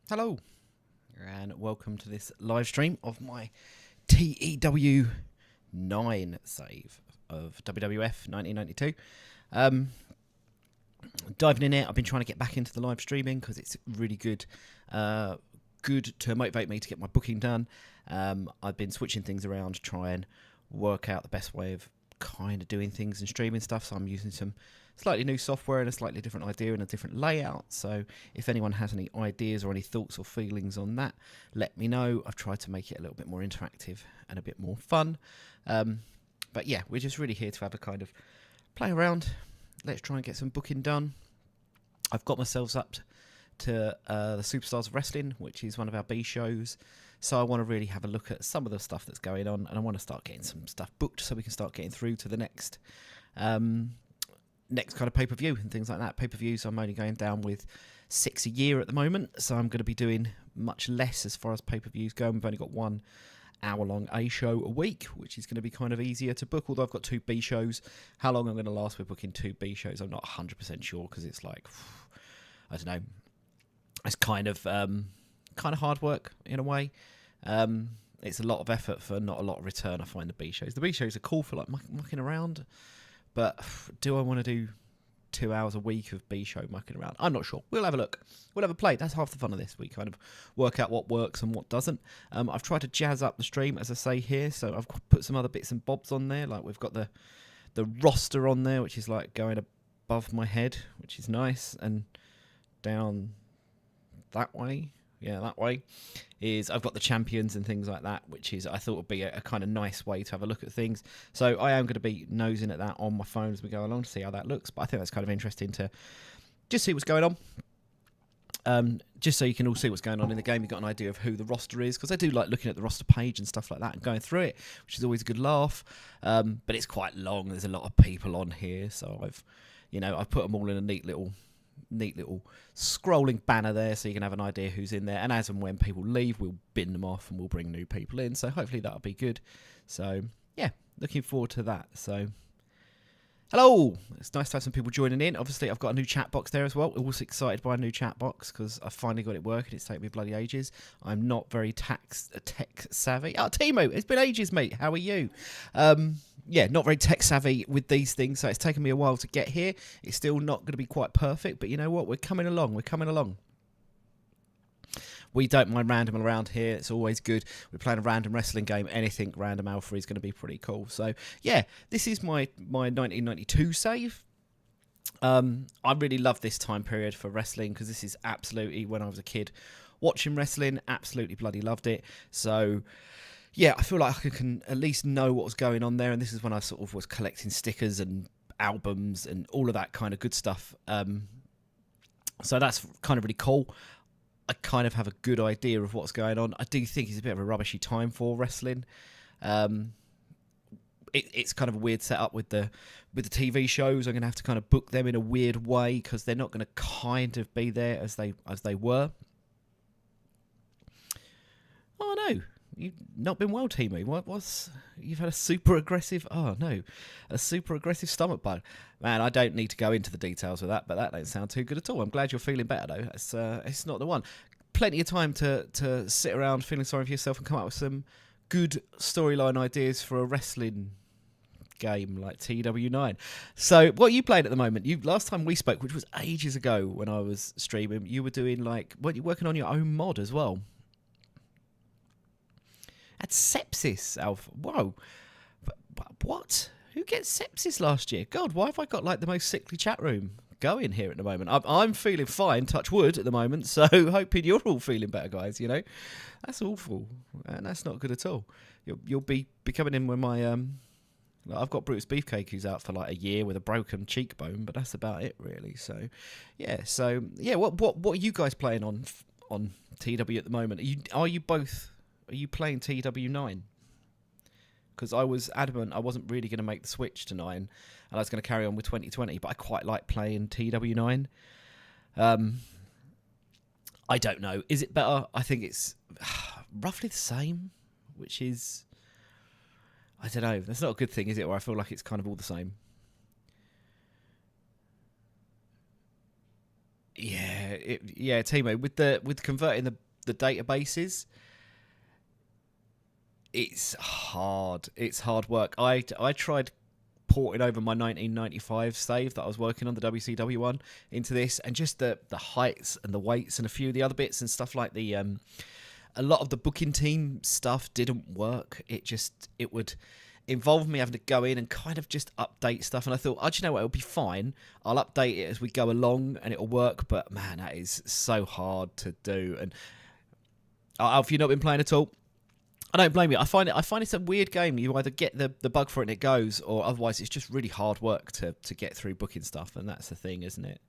Hello, and welcome to this live stream of my TEW 9 save of WWF 1992. Diving in here, I've been trying to get back into the live streaming because it's really good to motivate me to get my booking done. I've been switching things around to try and work out the best way of kind of doing things and streaming stuff, so I'm using some slightly new software and a slightly different idea and a different layout. So if anyone has any ideas or any thoughts or feelings on that, let me know. I've tried to make it a little bit more interactive and a bit more fun. But yeah, we're just really here to have a kind of play around. Let's try and get some booking done. I've got myself up to the Superstars of Wrestling, which is one of our B shows. So I want to really have a look at some of the stuff that's going on, and I want to start getting some stuff booked so we can start getting through to the next kind of pay-per-view and things like that. Pay-per-views, I'm only going down with 6 a year at the moment, so I'm going to be doing much less as far as pay-per-views go. We've only got 1 hour-long A show a week, which is going to be kind of easier to book, although I've got 2 B shows. How long I'm going to last with booking 2 B shows, I'm not 100% sure, because it's like, I don't know, it's kind of hard work in a way. It's a lot of effort for not a lot of return, I find, the B shows. The B shows are cool for like mucking around, but do I want to do 2 hours a week of B show mucking around? I'm not sure. We'll have a look. We'll have a play. That's half the fun of this. We kind of work out what works and what doesn't. I've tried to jazz up the stream, as I say here, so I've put some other bits and bobs on there. Like we've got the roster on there, which is like going above my head, which is nice, and down that way. Yeah, that way is I've got the champions and things like that, which is I thought would be a kind of nice way to have a look at things. So I am going to be nosing at that on my phone as we go along to see how that looks. But I think that's kind of interesting to just see what's going on. Just so you can all see what's going on in the game. You've got an idea of who the roster is, because I do like looking at the roster page and stuff like that and going through it, which is always a good laugh. But it's quite long. There's a lot of people on here, so I've put them all in a neat little scrolling banner there, so you can have an idea who's in there, and as and when people leave, we'll bin them off and we'll bring new people in, so hopefully that'll be good. So yeah, looking forward to that. So hello, it's nice to have some people joining in. Obviously I've got a new chat box there as well. I'm also excited by a new chat box because I finally got it working. It's taken me bloody ages. I'm not very tech savvy. Oh, Timo, it's been ages, mate. How are you? Yeah, not very tech savvy with these things, so it's taken me a while to get here. It's still not going to be quite perfect, but you know what? We're coming along. We don't mind random around here. It's always good. We're playing a random wrestling game. Anything random alpha is going to be pretty cool. So yeah, this is my 1992 save. I really love this time period for wrestling because this is absolutely when I was a kid watching wrestling. Absolutely bloody loved it. So yeah, I feel like I can at least know what was going on there, and this is when I sort of was collecting stickers and albums and all of that kind of good stuff. So that's kind of really cool. I kind of have a good idea of what's going on. I do think it's a bit of a rubbishy time for wrestling. It's kind of a weird setup with the TV shows. I'm going to have to kind of book them in a weird way because they're not going to kind of be there as they were. Oh no. You've not been well, Timu. You've had a super aggressive stomach bug. Man, I don't need to go into the details of that, but that don't sound too good at all. I'm glad you're feeling better though. It's not the one. Plenty of time to sit around feeling sorry for yourself and come up with some good storyline ideas for a wrestling game like TEW9. So what are you playing at the moment? Last time we spoke, which was ages ago when I was streaming, you were doing weren't you working on your own mod as well? Had sepsis, Alpha. Whoa. What? Who gets sepsis last year? God, why have I got the most sickly chat room going here at the moment? I'm feeling fine, touch wood, at the moment, so hoping you're all feeling better, guys, That's awful, and that's not good at all. You'll be coming in when my... I've got Brutus Beefcake who's out for a year with a broken cheekbone, but that's about it, really. So, yeah. What are you guys playing on TW at the moment? Are you playing TW9? Because I was adamant I wasn't really going to make the switch to 9, and I was going to carry on with 2020, but I quite like playing TW9. I don't know. Is it better? I think it's roughly the same, which is... I don't know. That's not a good thing, is it? Or I feel like it's kind of all the same. yeah, Timo, with converting the databases, it's hard. It's hard work. I tried porting over my 1995 save that I was working on, the WCW one, into this, and just the heights and the weights and a few of the other bits and stuff like the a lot of the booking team stuff didn't work. It would involve me having to go in and kind of just update stuff, and I thought, oh, do you know what, it'll be fine. I'll update it as we go along and it'll work. But man, that is so hard to do. And have you not been playing at all? I don't blame you. I find it's a weird game. You either get the bug for it and it goes, or otherwise it's just really hard work to get through booking stuff, and that's the thing, isn't it?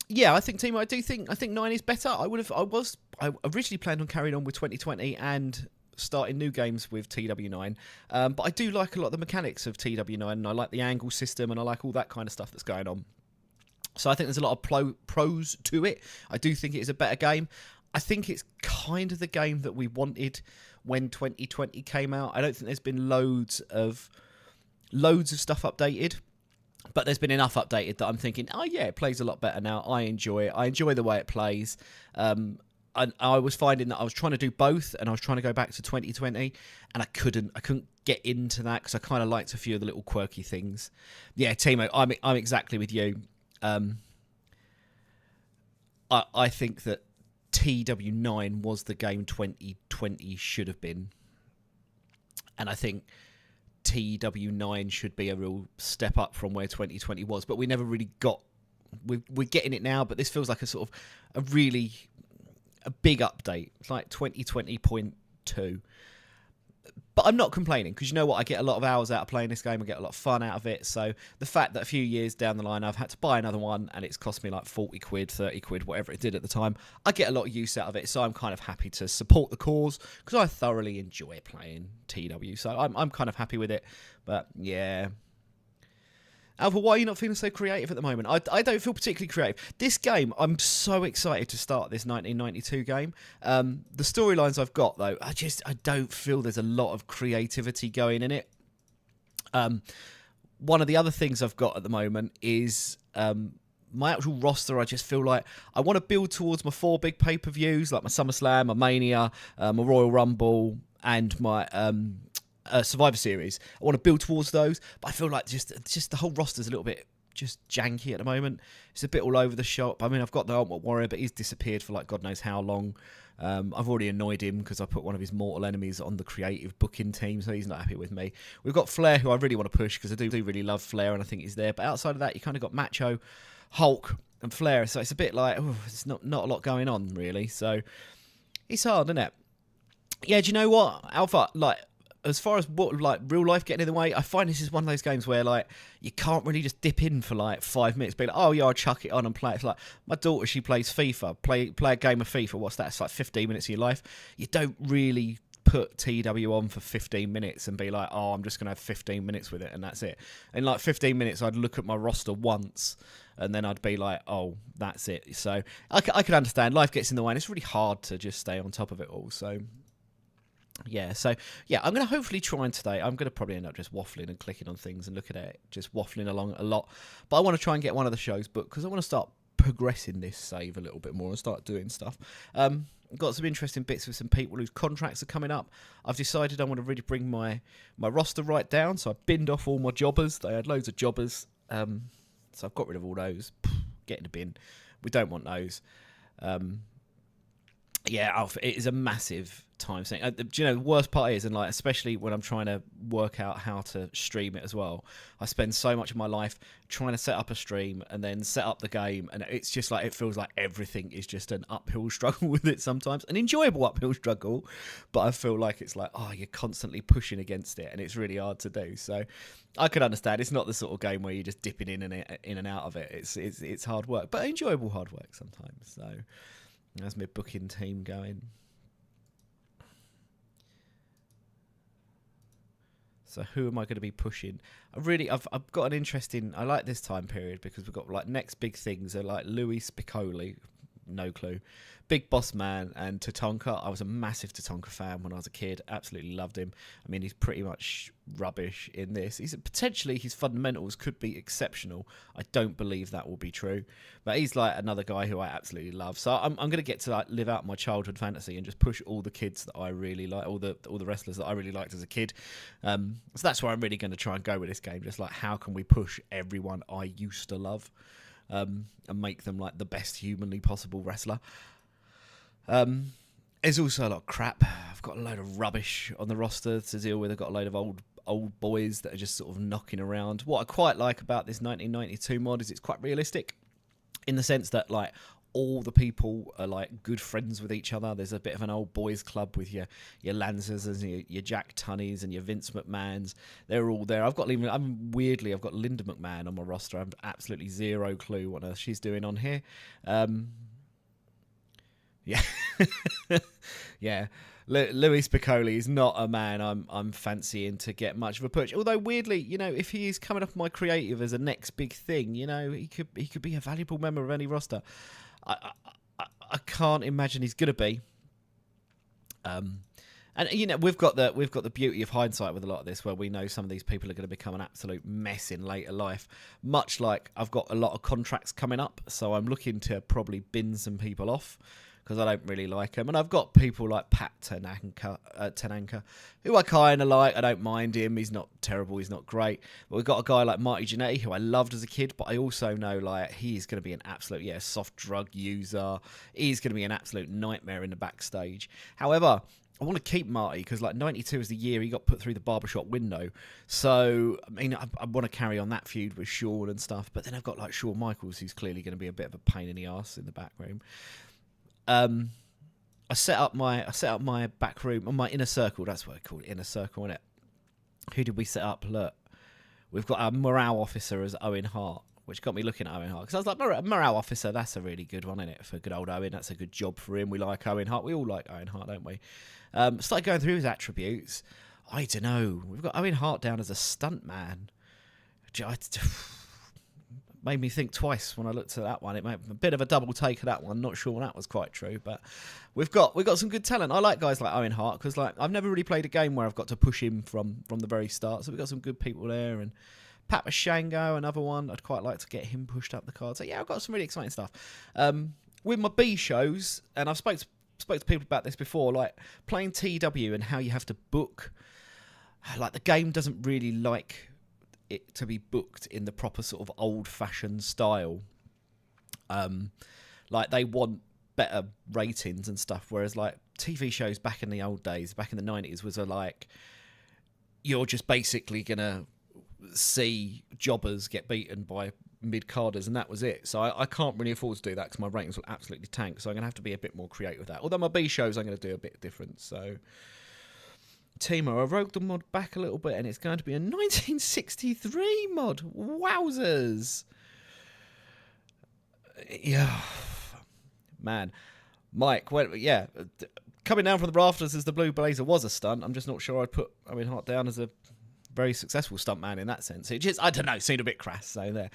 Yeah, I think Timo, I think 9 is better. I originally planned on carrying on with 2020 and starting new games with TW9, but I do like a lot of the mechanics of TW9, and I like the angle system, and I like all that kind of stuff that's going on. So I think there's a lot of pros to it. I do think it is a better game. I think it's kind of the game that we wanted when 2020 came out. I don't think there's been loads of stuff updated, but there's been enough updated that I'm thinking, oh yeah, it plays a lot better now. I enjoy it. I enjoy the way it plays. And I was finding that I was trying to do both, and I was trying to go back to 2020, and I couldn't get into that because I kind of liked a few of the little quirky things. Yeah, Timo, I'm exactly with you. I think that TW9 was the game 2020 should have been, and I think TW9 should be a real step up from where 2020 was, but we never really got. We're getting it now, but this feels like a sort of a big update. It's like 2020.2. But I'm not complaining, because you know what? I get a lot of hours out of playing this game. I get a lot of fun out of it. So the fact that a few years down the line I've had to buy another one and it's cost me like 40 quid, 30 quid, whatever it did at the time, I get a lot of use out of it. So I'm kind of happy to support the cause, because I thoroughly enjoy playing TW. So I'm kind of happy with it. But yeah. Alpha, why are you not feeling so creative at the moment? I don't feel particularly creative. This game, I'm so excited to start this 1992 game. The storylines I've got, though, I don't feel there's a lot of creativity going in it. One of the other things I've got at the moment is my actual roster. I just feel like I want to build towards my 4 big pay-per-views, like my SummerSlam, my Mania, my Royal Rumble, and my Survivor Series. I want to build towards those, but I feel like just the whole roster's a little bit just janky at the moment. It's a bit all over the shop. I mean, I've got the Ultimate Warrior, but he's disappeared for like God knows how long. I've already annoyed him because I put one of his mortal enemies on the creative booking team, so he's not happy with me. We've got Flair, who I really want to push because I do really love Flair, and I think he's there. But outside of that, you kind of got Macho, Hulk, and Flair. So it's a bit like, it's not a lot going on really. So it's hard, isn't it? Yeah, do you know what, Alpha? Like, as far as what like real life getting in the way, I find this is one of those games where like you can't really just dip in for like 5 minutes, be like, oh yeah, I'll chuck it on and play. It's like my daughter, she plays FIFA, play a game of FIFA. What's that? It's like 15 minutes of your life. You don't really put TW on for 15 minutes and be like, oh, I'm just gonna have 15 minutes with it and that's it. In like 15 minutes, I'd look at my roster once and then I'd be like, oh, that's it. So I can understand life gets in the way, and it's really hard to just stay on top of it all. So. Yeah, so yeah, I'm going to hopefully try and today. I'm going to probably end up just waffling and clicking on things and looking at it, just waffling along a lot. But I want to try and get one of the shows booked because I want to start progressing this save a little bit more and start doing stuff. I've got some interesting bits with some people whose contracts are coming up. I've decided I want to really bring my roster right down, so I binned off all my jobbers. They had loads of jobbers, so I've got rid of all those. Get in the bin. We don't want those. Yeah, it is a massive time thing. Do you know, the worst part is, and like especially when I'm trying to work out how to stream it as well, I spend so much of my life trying to set up a stream and then set up the game, and it's just like, it feels like everything is just an uphill struggle with it sometimes, an enjoyable uphill struggle, but I feel like it's like, oh, you're constantly pushing against it and it's really hard to do. So I can understand it's not the sort of game where you're just dipping in and out of it. It's hard work, but enjoyable hard work sometimes. So that's my booking team going. So who am I going to be pushing? I've got an interesting. I like this time period because we've got like next big things are like Louis Spicolli, no clue. Big Boss Man and Tatanka. I was a massive Tatanka fan when I was a kid. Absolutely loved him. I mean, he's pretty much rubbish in this. He's potentially, his fundamentals could be exceptional. I don't believe that will be true, but he's like another guy who I absolutely love. So I'm going to get to like live out my childhood fantasy and just push all the kids that I really like, all the wrestlers that I really liked as a kid. So that's where I'm really going to try and go with this game. Just like, how can we push everyone I used to love, and make them like the best humanly possible wrestler. There's also a lot of crap. I've got a load of rubbish on the roster to deal with. I've got a load of old boys that are just sort of knocking around. What I quite like about this 1992 mod is it's quite realistic in the sense that like all the people are like good friends with each other. There's a bit of an old boys club with your Lancers and your Jack Tunneys and your Vince McMahons. They're all there. I've got Linda McMahon on my roster. I have absolutely zero clue what earth she's doing on here. Yeah, yeah. Louis Piccoli is not a man I'm fancying to get much of a push. Although weirdly, you know, if he is coming up my creative as a next big thing, you know, he could be a valuable member of any roster. I can't imagine he's gonna be. And you know, we've got the beauty of hindsight with a lot of this, where we know some of these people are going to become an absolute mess in later life. Much like I've got a lot of contracts coming up, so I'm looking to probably bin some people off, because I don't really like them. And I've got people like Pat Tanaka, who I kind of like. I don't mind him. He's not terrible. He's not great. But we've got a guy like Marty Jannetty, who I loved as a kid, but I also know like he's going to be an absolute, soft drug user. He's going to be an absolute nightmare in the backstage. However, I want to keep Marty because like 92 is the year he got put through the barbershop window. So, I mean, I want to carry on that feud with Shawn and stuff. But then I've got like Shawn Michaels, who's clearly going to be a bit of a pain in the arse in the back room. I set up my back room on my inner circle. That's what I call it, inner circle, isn't it? Who did we set up? Look, we've got our morale officer as Owen Hart, which got me looking at Owen Hart, because I was like, morale officer, that's a really good one, isn't it? For good old Owen, that's a good job for him. We like Owen Hart. We all like Owen Hart, don't we? Started going through his attributes. I don't know. We've got Owen Hart down as a stunt man. Made me think twice when I looked at that one. It made a bit of a double take of that one. Not sure that was quite true, but we've got some good talent. I like guys like Owen Hart because like I've never really played a game where I've got to push him from the very start. So we've got some good people there, and Pat Mashango, another one. I'd quite like to get him pushed up the card. So yeah, I've got some really exciting stuff. With my B shows, and I've spoke to people about this before, like playing TEW and how you have to book. Like the game doesn't really like it to be booked in the proper sort of old-fashioned style. Like they want better ratings and stuff, whereas like TV shows back in the old days, back in the 90s, was like you're just basically gonna see jobbers get beaten by mid-carders and that was it. So I can't really afford to do that because my ratings will absolutely tank, so I'm gonna have to be a bit more creative with that. Although my B shows I'm gonna do a bit different. So Timo, I wrote the mod back a little bit, and it's going to be a 1963 mod. Wowzers! Yeah, man, Mike. Well, yeah, coming down from the rafters as the Blue Blazer was a stunt. I'm just not sure I'd put Owen Hart down as a very successful stuntman in that sense. It just, I don't know, seemed a bit crass. So there.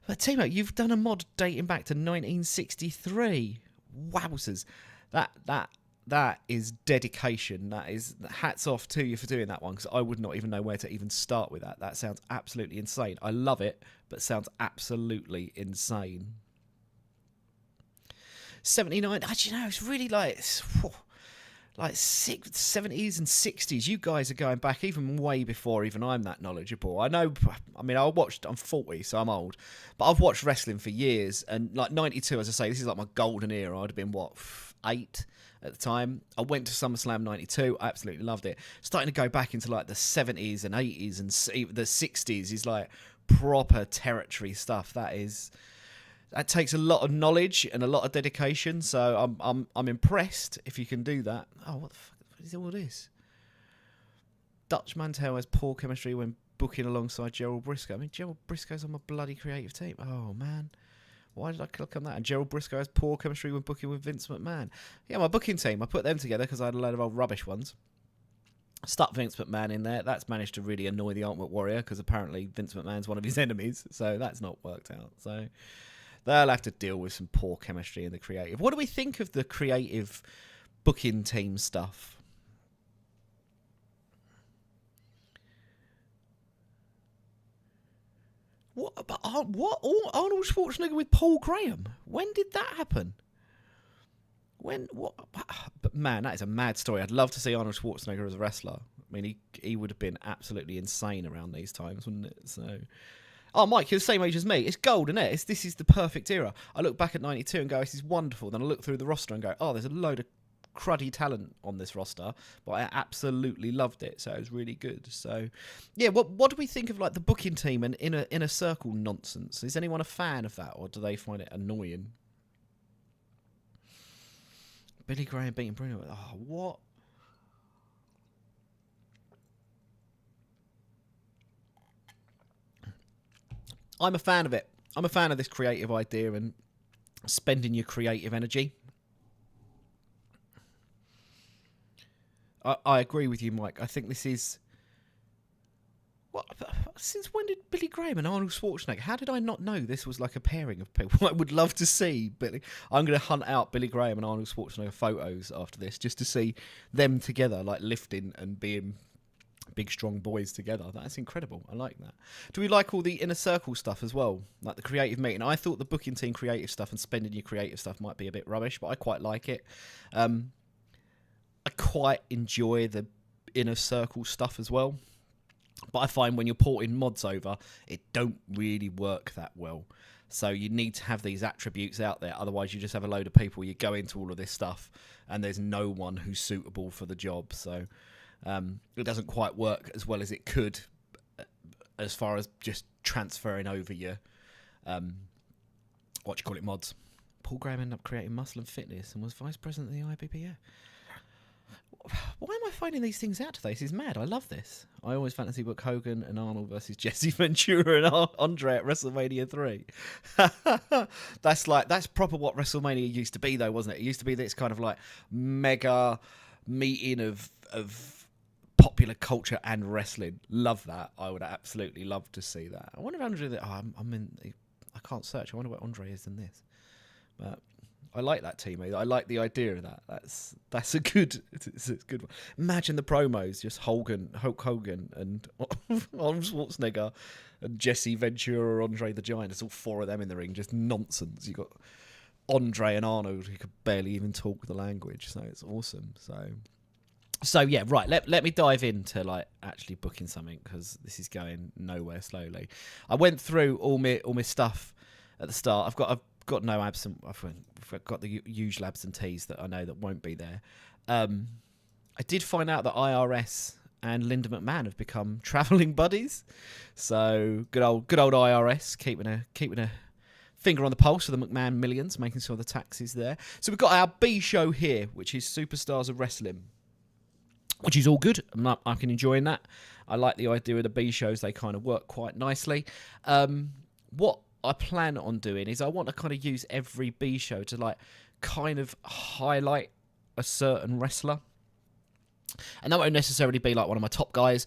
But Timo, you've done a mod dating back to 1963. Wowzers! That is dedication. That is hats off to you for doing that one, because I would not even know where to even start with that. That sounds absolutely insane. I love it, but sounds absolutely insane. 79. Actually, no, it's really like 70s and 60s. You guys are going back even way before even I'm that knowledgeable. I know. I mean, I'm 40, so I'm old, but I've watched wrestling for years. And like 92, as I say, this is like my golden era. I'd have been 8 at the time. I went to SummerSlam 92. I absolutely loved it. Starting to go back into like the 70s and 80s and the 60s is like proper territory stuff. That takes a lot of knowledge and a lot of dedication. So I'm impressed if you can do that. Oh, what the fuck is all this? Dutch Mantel has poor chemistry when booking alongside Gerald Briscoe. I mean, Gerald Briscoe's on my bloody creative team. Oh man. Why did I click on that? And Gerald Briscoe has poor chemistry when booking with Vince McMahon. Yeah, my booking team, I put them together because I had a load of old rubbish ones. Stuck Vince McMahon in there. That's managed to really annoy the Ultimate Warrior because apparently Vince McMahon's one of his enemies. So that's not worked out. So they'll have to deal with some poor chemistry in the creative. What do we think of the creative booking team stuff? What Arnold Schwarzenegger with Paul Graham? When did that happen? When what? But man, that is a mad story. I'd love to see Arnold Schwarzenegger as a wrestler. I mean, he would have been absolutely insane around these times, wouldn't it? So, oh, Mike, you're the same age as me. It's gold, isn't it? This is the perfect era. I look back at '92 and go, this is wonderful. Then I look through the roster and go, oh, there's a load of cruddy talent on this roster, but I absolutely loved it, so it was really good. So yeah, what do we think of like the booking team and inner circle nonsense? Is anyone a fan of that, or do they find it annoying? Billy Graham beating Bruno. Oh, what? I'm a fan of it. I'm a fan of this creative idea and spending your creative energy. I agree with you, Mike. I think this is... What? Since when did Billy Graham and Arnold Schwarzenegger... How did I not know this was like a pairing of people? I would love to see Billy... I'm going to hunt out Billy Graham and Arnold Schwarzenegger photos after this just to see them together, like lifting and being big, strong boys together. That's incredible. I like that. Do we like all the inner circle stuff as well? Like the creative meeting? I thought the booking team creative stuff and spending your creative stuff might be a bit rubbish, but I quite like it. I quite enjoy the inner circle stuff as well. But I find when you're porting mods over, it don't really work that well. So you need to have these attributes out there. Otherwise, you just have a load of people. You go into all of this stuff, and there's no one who's suitable for the job. So it doesn't quite work as well as it could as far as just transferring over your, mods. Paul Graham ended up creating Muscle and Fitness and was vice president of the IBBF. Why am I finding these things out today? This is mad. I love this. I always fantasy book Hogan and Arnold versus Jesse Ventura and Andre at WrestleMania 3. That's proper what WrestleMania used to be, though, wasn't it? It used to be this kind of like mega meeting of popular culture and wrestling. Love that. I would absolutely love to see that. I wonder if Andre... I can't search. I wonder what Andre is in this. But... I like that team. I like the idea of that. That's a good one. Imagine the promos, just Hulk Hogan and Arnold Schwarzenegger and Jesse Ventura or Andre the Giant. It's all four of them in the ring, just nonsense. You got Andre and Arnold who could barely even talk the language, so it's awesome. So yeah, right. Let me dive into like actually booking something because this is going nowhere slowly. I went through all my stuff at the start. I've got no absent. I've got the usual absentees that I know that won't be there. I did find out that IRS and Linda McMahon have become travelling buddies. So good old IRS keeping a finger on the pulse of the McMahon millions, making sure the tax is there. So we've got our B show here, which is Superstars of Wrestling, which is all good. I can enjoy that. I like the idea of the B shows. They kind of work quite nicely. What I plan on doing is I want to kind of use every B show to like kind of highlight a certain wrestler. And that won't necessarily be like one of my top guys,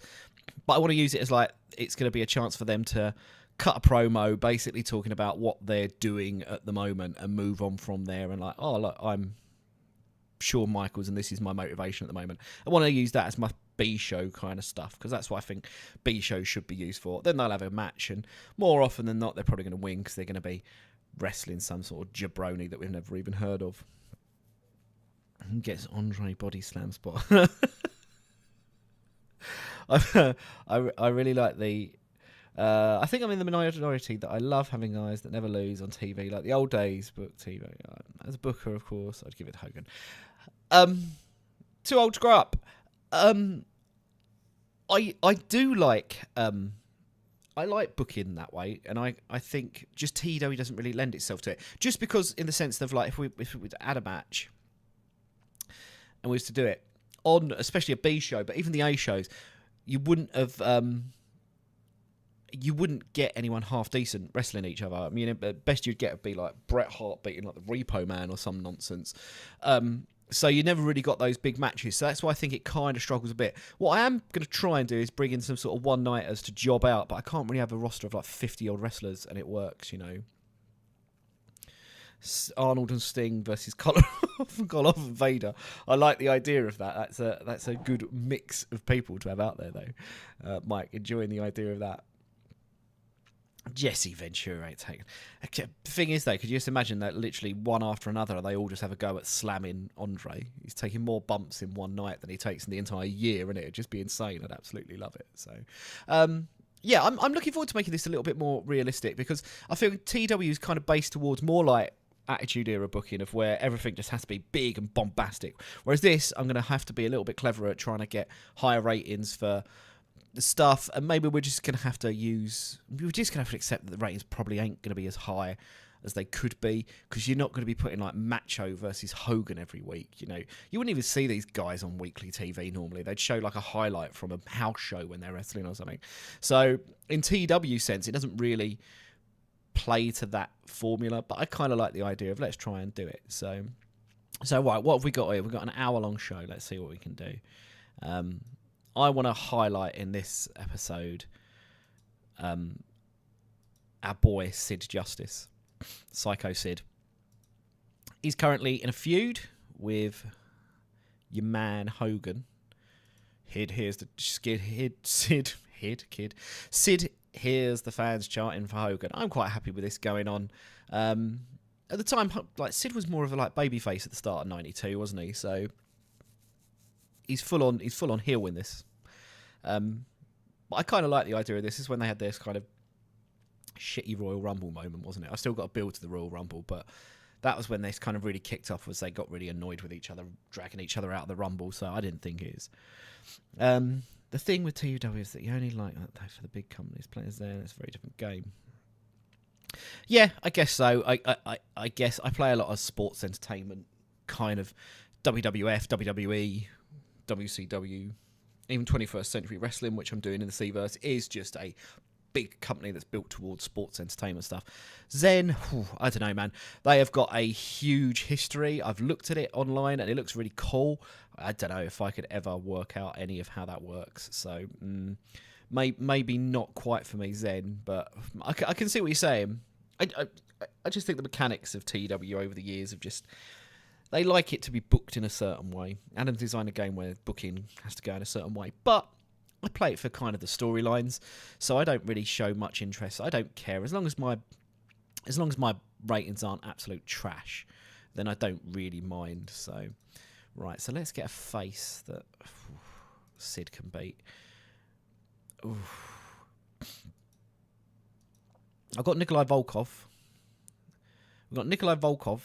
but I want to use it as like it's going to be a chance for them to cut a promo basically talking about what they're doing at the moment and move on from there and like, oh, look, I'm Shawn Michaels and this is my motivation at the moment. I want to use that as my B show kind of stuff because that's what I think B shows should be used for. Then they'll have a match and more often than not they're probably going to win because they're going to be wrestling some sort of jabroni that we've never even heard of. And gets Andre body slam spot. I really like the I think I'm in the minority that I love having guys that never lose on TV, like the old days book TV. As a booker, of course, I'd give it to Hogan. Too old to grow up. I do like I like booking that way, and I think just TEW doesn't really lend itself to it. Just because in the sense of like if we were to add a match and we was to do it on especially a B show, but even the A shows, you wouldn't get anyone half decent wrestling each other. I mean, the best you'd get would be like Bret Hart beating like the Repo Man or some nonsense. So you never really got those big matches. So that's why I think it kind of struggles a bit. What I am going to try and do is bring in some sort of one-nighters to job out, but I can't really have a roster of like 50-odd wrestlers and it works, you know. Arnold and Sting versus Koloff and Vader. I like the idea of that. That's a good mix of people to have out there, though. Mike, enjoying the idea of that. Jesse Ventura ain't taken. The thing is, though, could you just imagine that literally one after another, they all just have a go at slamming Andre? He's taking more bumps in one night than he takes in the entire year, and it'd just be insane. I'd absolutely love it. So, yeah, I'm looking forward to making this a little bit more realistic, because I feel TEW is kind of based towards more like Attitude Era booking, of where everything just has to be big and bombastic. Whereas this, I'm going to have to be a little bit cleverer at trying to get higher ratings for the stuff, and maybe we're just going to have to accept that the ratings probably ain't going to be as high as they could be, because you're not going to be putting like Macho versus Hogan every week. You know, you wouldn't even see these guys on weekly TV normally. They'd show like a highlight from a house show when they're wrestling or something. So in TEW sense, it doesn't really play to that formula, but I kind of like the idea of let's try and do it. So right, what have we got here? We've got an hour-long show. Let's see what we can do. I want to highlight in this episode our boy Sid Justice, Psycho Sid. He's currently in a feud with your man Hogan. Here's the Sid hears the fans chanting for Hogan. I'm quite happy with this going on. At the time, like, Sid was more of a like babyface at the start of '92, wasn't he? So he's full on heel in this. But I kind of like the idea of this. Is when they had this kind of shitty Royal Rumble moment, wasn't it? I still got to build to the Royal Rumble, but that was when this kind of really kicked off, as they got really annoyed with each other, dragging each other out of the Rumble. So I didn't think it is. The thing with TEW is that you only like that for the big companies. Players there, it's a very different game. Yeah, I guess so. I guess I play a lot of sports entertainment, kind of WWF, WWE, WCW, even 21st Century Wrestling, which I'm doing in the C-verse, is just a big company that's built towards sports entertainment stuff. Zen, I don't know, man. They have got a huge history. I've looked at it online and it looks really cool. I don't know if I could ever work out any of how that works. So maybe not quite for me, Zen, but I can see what you're saying. I just think the mechanics of TEW over the years have just... They like it to be booked in a certain way. Adam's designed a game where booking has to go in a certain way. But I play it for kind of the storylines, so I don't really show much interest. I don't care. As long as my ratings aren't absolute trash, then I don't really mind. So, right, so let's get a face that Sid can beat. I've got Nikolai Volkov. We've got Nikolai Volkov.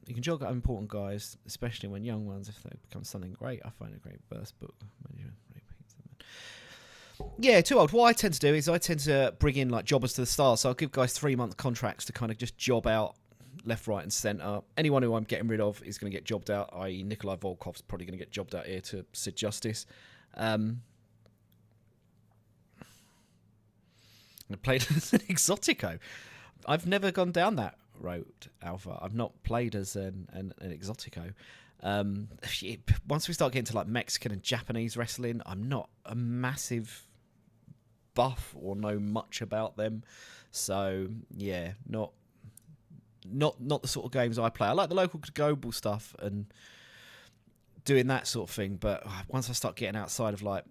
You can jog at important guys, especially when young ones, if they become something great. I find a great verse book. Yeah, too old. What I tend to do is I tend to bring in like jobbers to the stars. So I'll give guys 3-month contracts to kind of just job out left, right, and centre. Anyone who I'm getting rid of is going to get jobbed out, i.e. Nikolai Volkov's probably going to get jobbed out here to Sid Justice. I played as an Exotico. I've never gone down that road, Alpha. I've not played as an Exotico. Once we start getting to like Mexican and Japanese wrestling, I'm not a massive buff or know much about them. So yeah, not the sort of games I play. I like the local global stuff and doing that sort of thing, but once I start getting outside of like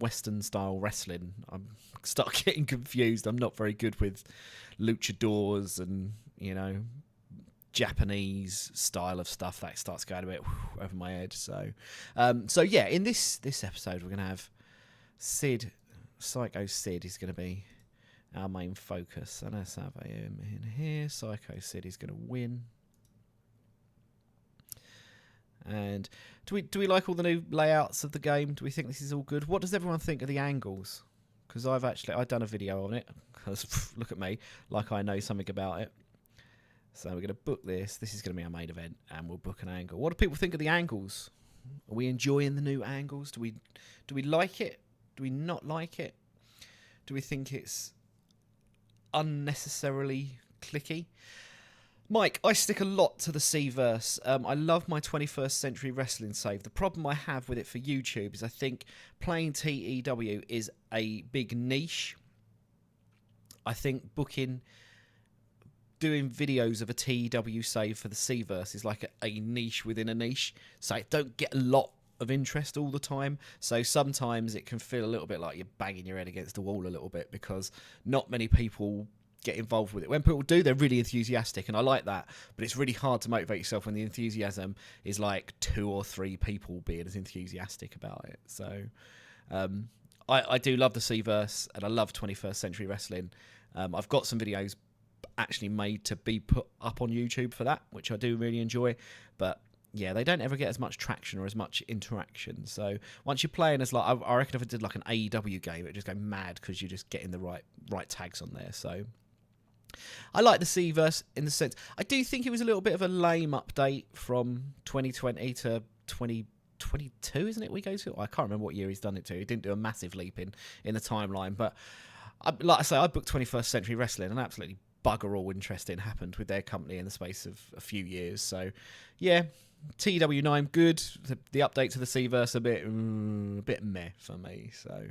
Western style wrestling, I start getting confused. I'm not very good with luchadors and, you know, Japanese style of stuff. That starts going a bit over my head. So yeah, in this episode, we're gonna have Sid, Psycho Sid is gonna be our main focus. So let's have him in here. Psycho Sid is gonna win. And do we like all the new layouts of the game? Do we think this is all good? What does everyone think of the angles? Because I've done a video on it. Because look at me, like I know something about it. So we're going to book this. This is going to be our main event, and we'll book an angle. What do people think of the angles? Are we enjoying the new angles? Do we like it? Do we not like it? Do we think it's unnecessarily clicky? Mike, I stick a lot to the C-verse. I love my 21st Century Wrestling save. The problem I have with it for YouTube is I think playing TEW is a big niche. I think booking doing videos of a TEW save for the Cverse is like a niche within a niche, so it don't get a lot of interest all the time. So sometimes it can feel a little bit like you're banging your head against the wall a little bit, because not many people get involved with it. When people do, they're really enthusiastic, and I like that, but it's really hard to motivate yourself when the enthusiasm is like 2 or 3 people being as enthusiastic about it. So I do love the Cverse, and I love 21st Century Wrestling. I've got some videos actually made to be put up on YouTube for that, which I do really enjoy, but yeah, they don't ever get as much traction or as much interaction. So once you're playing as like, I reckon if I did like an AEW game, it'd just go mad because you're just getting the right tags on there. So I like the Cverse in the sense, I do think it was a little bit of a lame update from 2020 to 2022, isn't it? We go to, I can't remember what year he's done it to. He didn't do a massive leap in the timeline, but like I say, I booked 21st Century Wrestling, and absolutely bugger all interesting happened with their company in the space of a few years. So yeah, TEW9 good. The update to the Cverse a bit meh for me. So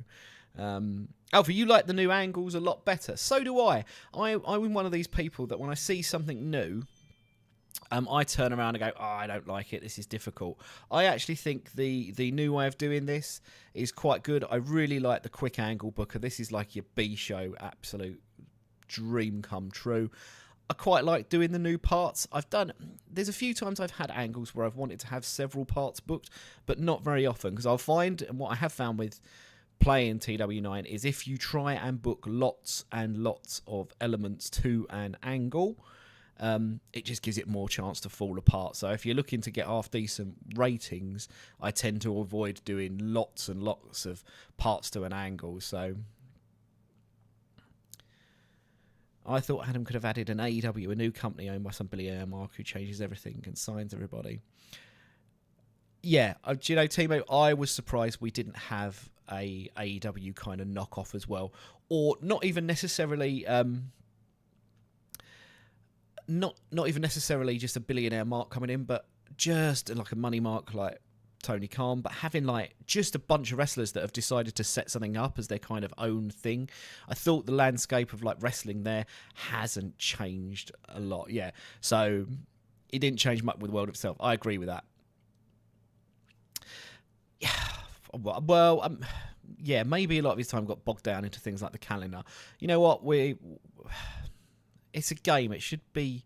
Alpha, you like the new angles a lot better. So do I. I'm one of these people that when I see something new, I turn around and go, oh, I don't like it, this is difficult. I actually think the new way of doing this is quite good. I really like the quick angle booker. This is like your B show, absolute dream come true. I quite like doing the new parts. There's a few times I've had angles where I've wanted to have several parts booked, but not very often, because I'll find, and what I have found with playing TW9 is if you try and book lots and lots of elements to an angle, it just gives it more chance to fall apart. So if you're looking to get half decent ratings, I tend to avoid doing lots and lots of parts to an angle. So I thought Adam could have added an AEW, a new company owned by some billionaire Mark who changes everything and signs everybody. Yeah, do you know, Timo, I was surprised we didn't have a AEW kind of knockoff as well, or not even necessarily, not even necessarily just a billionaire Mark coming in, but just like a money Mark like Tony Khan, but having like just a bunch of wrestlers that have decided to set something up as their kind of own thing. I thought the landscape of like wrestling there hasn't changed a lot. Yeah, so it didn't change much with the world itself. I agree with that. Yeah, well, yeah, maybe a lot of his time got bogged down into things like the calendar. You know what? It's a game. It should be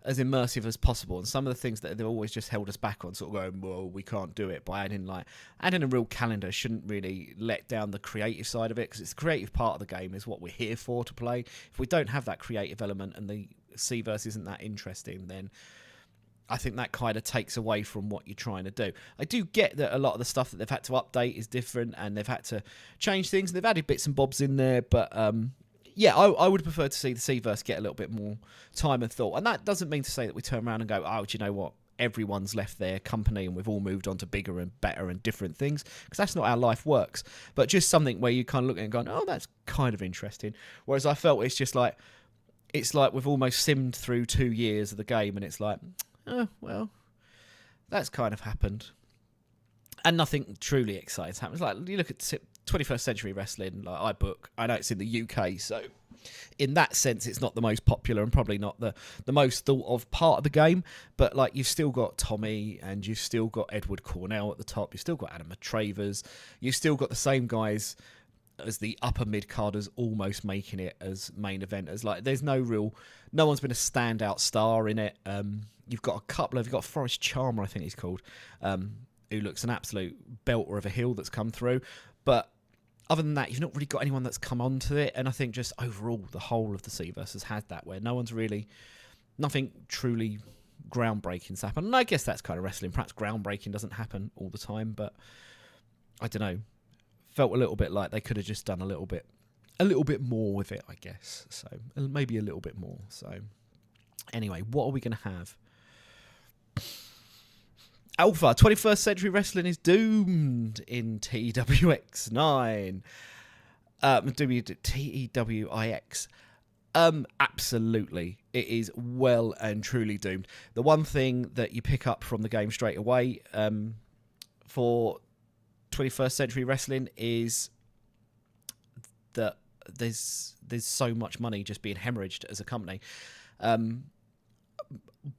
as immersive as possible, and some of the things that they've always just held us back on, sort of going, well, we can't do it, by adding a real calendar shouldn't really let down the creative side of it, because it's the creative part of the game is what we're here for, to play. If we don't have that creative element and the Cverse isn't that interesting, then I think that kind of takes away from what you're trying to do. I do get that a lot of the stuff that they've had to update is different, and they've had to change things, and they've added bits and bobs in there, but yeah, I would prefer to see the Cverse get a little bit more time and thought. And that doesn't mean to say that we turn around and go, oh, do you know what? Everyone's left their company and we've all moved on to bigger and better and different things, because that's not how life works. But just something where you kind of look at it and going, oh, that's kind of interesting. Whereas I felt it's like we've almost simmed through 2 years of the game, and it's like, oh, well, that's kind of happened. And nothing truly exciting happens. Like, you look at 21st Century Wrestling, like I know it's in the UK, so in that sense it's not the most popular and probably not the most thought of part of the game, but like you've still got Tommy, and you've still got Edward Cornell at the top, you've still got Adam Travers, you've still got the same guys as the upper mid-carders almost making it as main eventers. Like, there's no one's been a standout star in it. You've got Forrest Charmer, I think he's called, who looks an absolute belter of a heel that's come through, but other than that, you've not really got anyone that's come onto it. And I think just overall, the whole of the Cverse has had that, where nothing truly groundbreaking's happened. And I guess that's kind of wrestling. Perhaps groundbreaking doesn't happen all the time, but I don't know. Felt a little bit like they could have just done a little bit more with it, I guess. So maybe a little bit more. So anyway, what are we going to have? Alpha, 21st Century Wrestling is doomed in TWX9. TEWIX. Absolutely. It is well and truly doomed. The one thing that you pick up from the game straight away for 21st Century Wrestling is that there's so much money just being hemorrhaged as a company.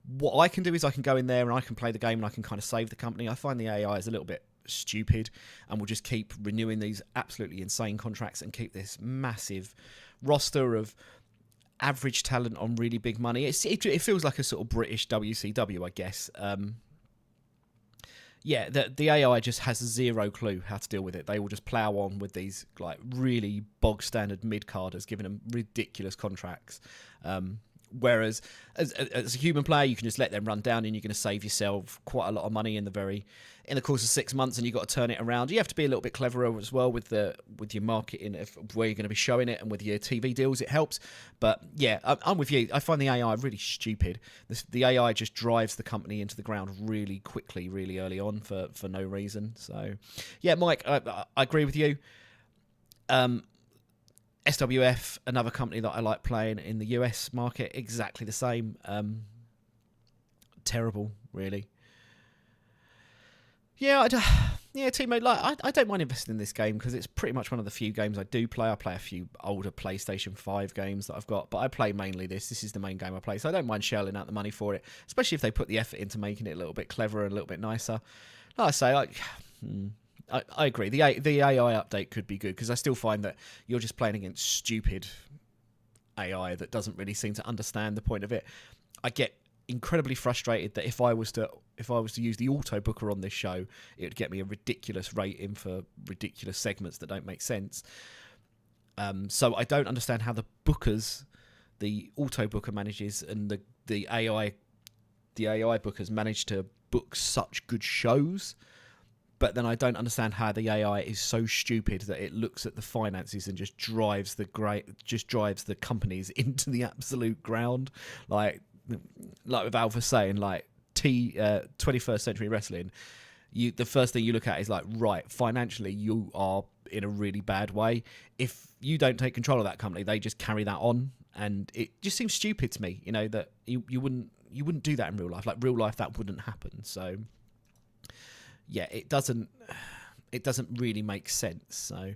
What I can do is I can go in there and I can play the game and I can kind of save the company. I find the AI is a little bit stupid and will just keep renewing these absolutely insane contracts and keep this massive roster of average talent on really big money. It feels like a sort of British WCW, I guess. Yeah, the AI just has zero clue how to deal with it. They will just plough on with these like really bog standard mid carders, giving them ridiculous contracts. Whereas as a human player, you can just let them run down, and you're going to save yourself quite a lot of money in the course of 6 months, and you've got to turn it around. You have to be a little bit cleverer as well with your marketing of where you're going to be showing it, and with your TV deals, it helps. But yeah, I'm with you. I find the AI really stupid. The AI just drives the company into the ground really quickly, really early on for no reason. So yeah, Mike, I agree with you. SWF, another company that I like playing in the US market, exactly the same. Terrible, really. Yeah, teammate. Like, I don't mind investing in this game because it's pretty much one of the few games I do play. I play a few older PlayStation 5 games that I've got, but I play mainly this. This is the main game I play, so I don't mind shelling out the money for it, especially if they put the effort into making it a little bit cleverer and a little bit nicer. Like I say, I agree. The AI update could be good because I still find that you're just playing against stupid AI that doesn't really seem to understand the point of it. I get incredibly frustrated that if I was to use the auto booker on this show, it would get me a ridiculous rating for ridiculous segments that don't make sense. So I don't understand how the auto booker manages, and the AI bookers manage to book such good shows. But then I don't understand how the AI is so stupid that it looks at the finances and just drives the companies into the absolute ground. Like with Alpha saying, like 21st Century Wrestling, the first thing you look at is like, right, financially you are in a really bad way. If you don't take control of that company, they just carry that on, and it just seems stupid to me. You know that you wouldn't do that in real life. Like real life, that wouldn't happen. So. Yeah, it doesn't really make sense. So,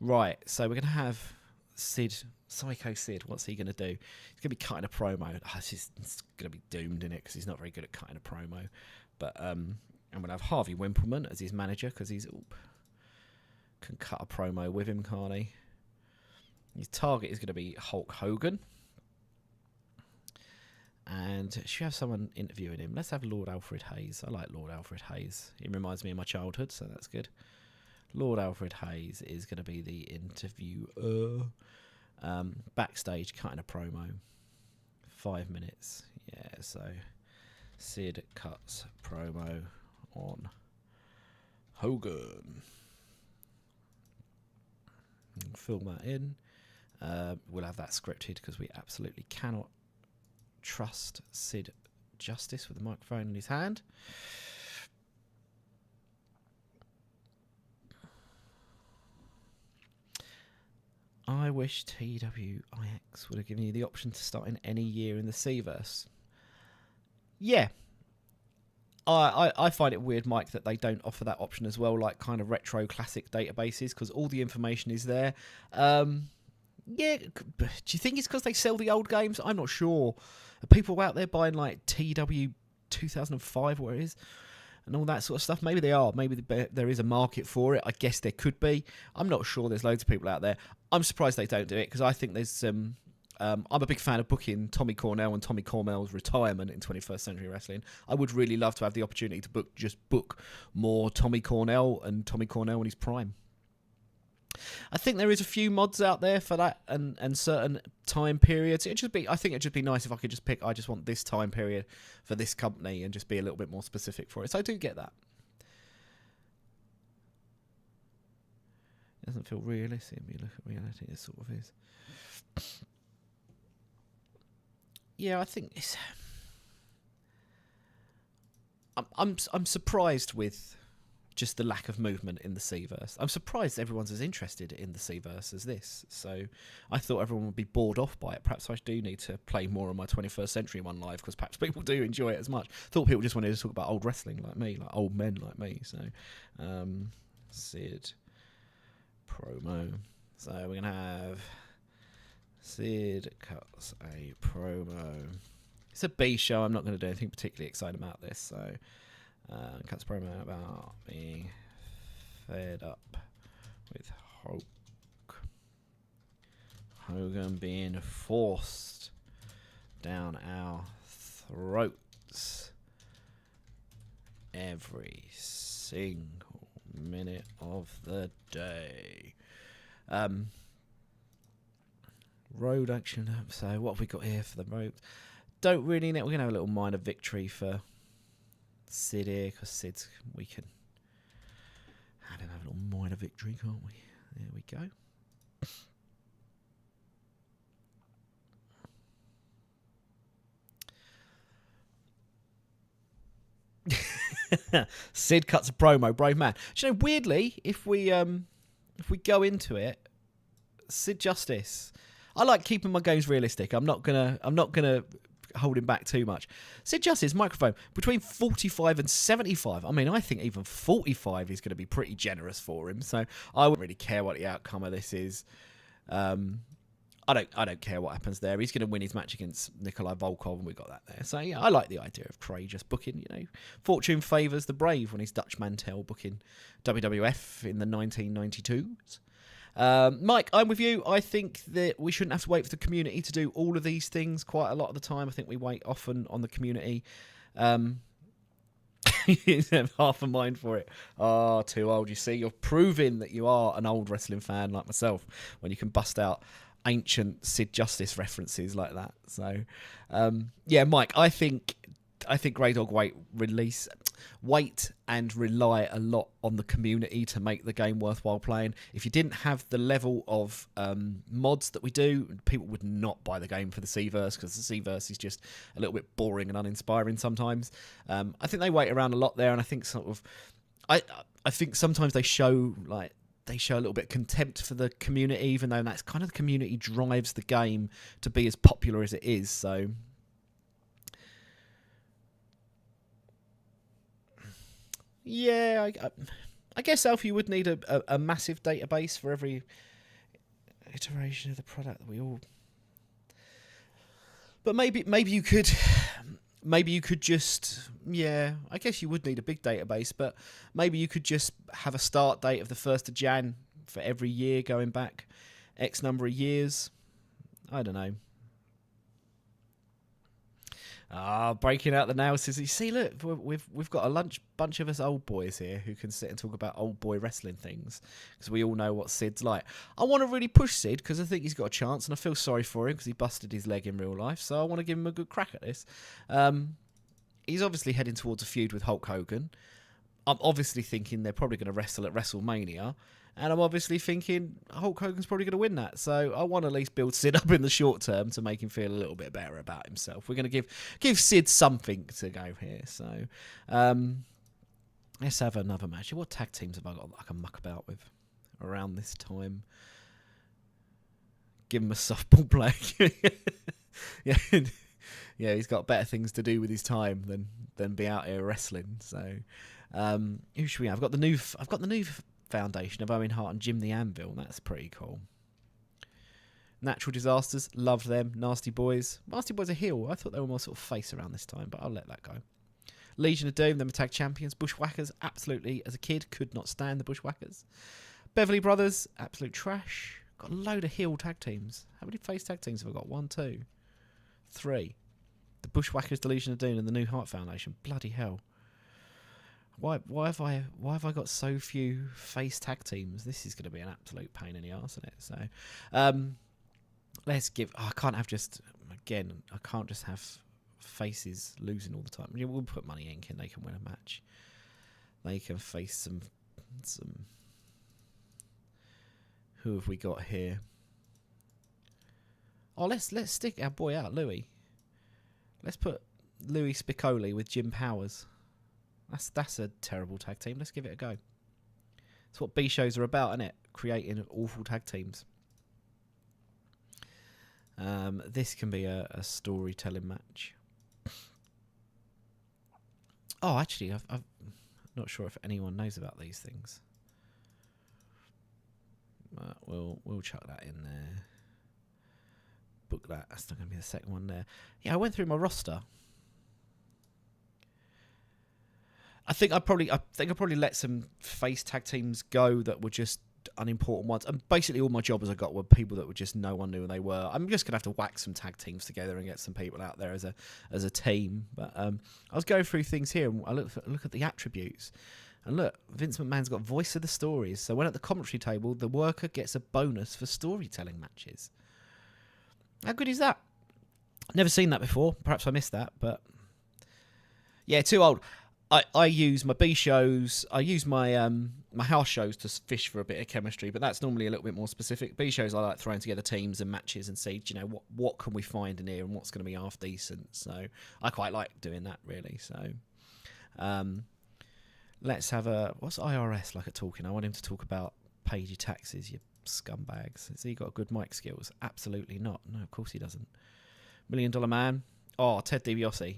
right, so we're going to have Psycho Sid. What's he going to do? He's going to be cutting a promo. It's going to be doomed in it because he's not very good at cutting a promo. But I'm going to have Harvey Wimpleman as his manager because can cut a promo with him, can't he? His target is going to be Hulk Hogan. And should we have someone interviewing him? Let's have Lord Alfred Hayes. I like Lord Alfred Hayes. He reminds me of my childhood, so that's good. Lord Alfred Hayes is going to be the interviewer. Backstage, cutting a promo. 5 minutes. Yeah, so Sid cuts promo on Hogan. Fill that in. We'll have that scripted because we absolutely cannot trust Sid Justice with the microphone in his hand. I wish TEWIX would have given you the option to start in any year in the Seaverse. Yeah. I find it weird, Mike, that they don't offer that option as well, like kind of retro classic databases, because all the information is there. Yeah, do you think it's because they sell the old games? I'm not sure. Are people out there buying like TEW 2005, where it is, and all that sort of stuff? Maybe they are. Maybe there is a market for it. I guess there could be. I'm not sure. There's loads of people out there. I'm surprised they don't do it because I think there's some. I'm a big fan of booking Tommy Cornell and Tommy Cornell's retirement in 21st Century Wrestling. I would really love to have the opportunity to book more Tommy Cornell and Tommy Cornell in his prime. I think there is a few mods out there for that and certain time periods. I think it'd just be nice if I could just pick, I just want this time period for this company and just be a little bit more specific for it. So I do get that. It doesn't feel realistic when you look at reality. It sort of is. Yeah, I think it's. I'm surprised with just the lack of movement in the Seaverse. I'm surprised everyone's as interested in the Seaverse as this. So I thought everyone would be bored off by it. Perhaps I do need to play more on my 21st Century one live because perhaps people do enjoy it as much. Thought people just wanted to talk about old wrestling like me, like old men like me. So Sid promo. So we're gonna have Sid cuts a promo. It's a B show. I'm not going to do anything particularly exciting about this. So, cuts a promo about being fed up with Hulk Hogan being forced down our throats every single minute of the day. Road action. So what have we got here for the road? Don't really know. We're going to have a little minor victory for Sid here, because Sid's, we can have him have a little minor victory, can't we? There we go. Sid cuts a promo, brave man. Do you know, weirdly, if we go into it, Sid Justice, I like keeping my games realistic. I'm not gonna hold him back too much. Sid Justice microphone between 45 and 75. I mean, I think even 45 is going to be pretty generous for him. So I wouldn't really care what the outcome of this is. I don't care what happens there. He's going to win his match against Nikolai Volkov, and we got that there. So yeah, I like the idea of Trey just booking. You know, fortune favours the brave when he's Dutch Mantel booking WWF in the 1992s. Mike, I'm with you. I think that we shouldn't have to wait for the community to do all of these things quite a lot of the time. I think we wait often on the community. You have half a mind for it. Oh, too old. You see, you're proving that you are an old wrestling fan like myself when you can bust out ancient Sid Justice references like that. So, yeah, Mike, I think Grey Dog wait and rely a lot on the community to make the game worthwhile playing. If you didn't have the level of mods that we do, people would not buy the game for the C-verse, because the C-verse is just a little bit boring and uninspiring sometimes. I think they wait around a lot there, and I think I think sometimes they show a little bit of contempt for the community, even though that's kind of the community drives the game to be as popular as it is. So yeah, I guess, Alf, you would need a massive database for every iteration of the product that we all... But maybe you could just... Yeah, I guess you would need a big database, but maybe you could just have a start date of the 1st of Jan for every year going back X number of years. I don't know. Breaking out the analysis. You see, look, we've got a bunch of us old boys here who can sit and talk about old boy wrestling things, because we all know what Sid's like. I want to really push Sid because I think he's got a chance, and I feel sorry for him because he busted his leg in real life. So I want to give him a good crack at this. He's obviously heading towards a feud with Hulk Hogan. I'm obviously thinking they're probably going to wrestle at WrestleMania. And I'm obviously thinking Hulk Hogan's probably going to win that. So I want to at least build Sid up in the short term to make him feel a little bit better about himself. We're going to give Sid something to go here. So let's have another match. What tag teams have I got that I can muck about with around this time? Give him a softball play. Yeah, he's got better things to do with his time than be out here wrestling. So who should we have? I've got the new foundation of Owen Hart and Jim the Anvil. That's pretty cool. Natural Disasters, love them. Nasty Boys are heel. I thought they were more sort of face around this time, but I'll let that go. Legion of Doom, them tag champions. Bushwhackers, absolutely, as a kid, could not stand the Bushwhackers. Beverly Brothers, absolute trash. Got a load of heel tag teams. How many face tag teams have I got? 1, 2, 3. The Bushwhackers, the Legion of Doom, and the New Heart Foundation. Bloody hell. Why have I got so few face tag teams? This is going to be an absolute pain in the arse, isn't it? So, let's give... I can't just have faces losing all the time. We'll put Money Inc. in. They can win a match. They can face some... Who have we got here? Oh, let's stick our boy out, Louis. Let's put Louis Spiccoli with Jim Powers. That's a terrible tag team. Let's give it a go. That's what B shows are about, isn't it? Creating awful tag teams. This can be a storytelling match. Oh, actually, I'm not sure if anyone knows about these things. We'll chuck that in there. look at that. That's not going to be the second one there. Yeah, I went through my roster. I think I probably let some face tag teams go that were just unimportant ones. And basically all my jobbers I got were people that were just no one knew who they were. I'm just gonna have to whack some tag teams together and get some people out there as a team. But I was going through things here and I look at the attributes. And look, Vince McMahon's got voice of the stories. So when at the commentary table, the worker gets a bonus for storytelling matches. How good is that? Never seen that before. Perhaps I missed that, but yeah, too old. I use my B shows. I use my my house shows to fish for a bit of chemistry, but that's normally a little bit more specific. B shows I like throwing together teams and matches and see, you know, what can we find in here and what's going to be half decent. So I quite like doing that really. So let's have what's IRS like at talking? I want him to talk about paid your taxes, you scumbags. Has he got good mic skills? Absolutely not. No, of course he doesn't. $1 Million Man. Oh, Ted DiBiase.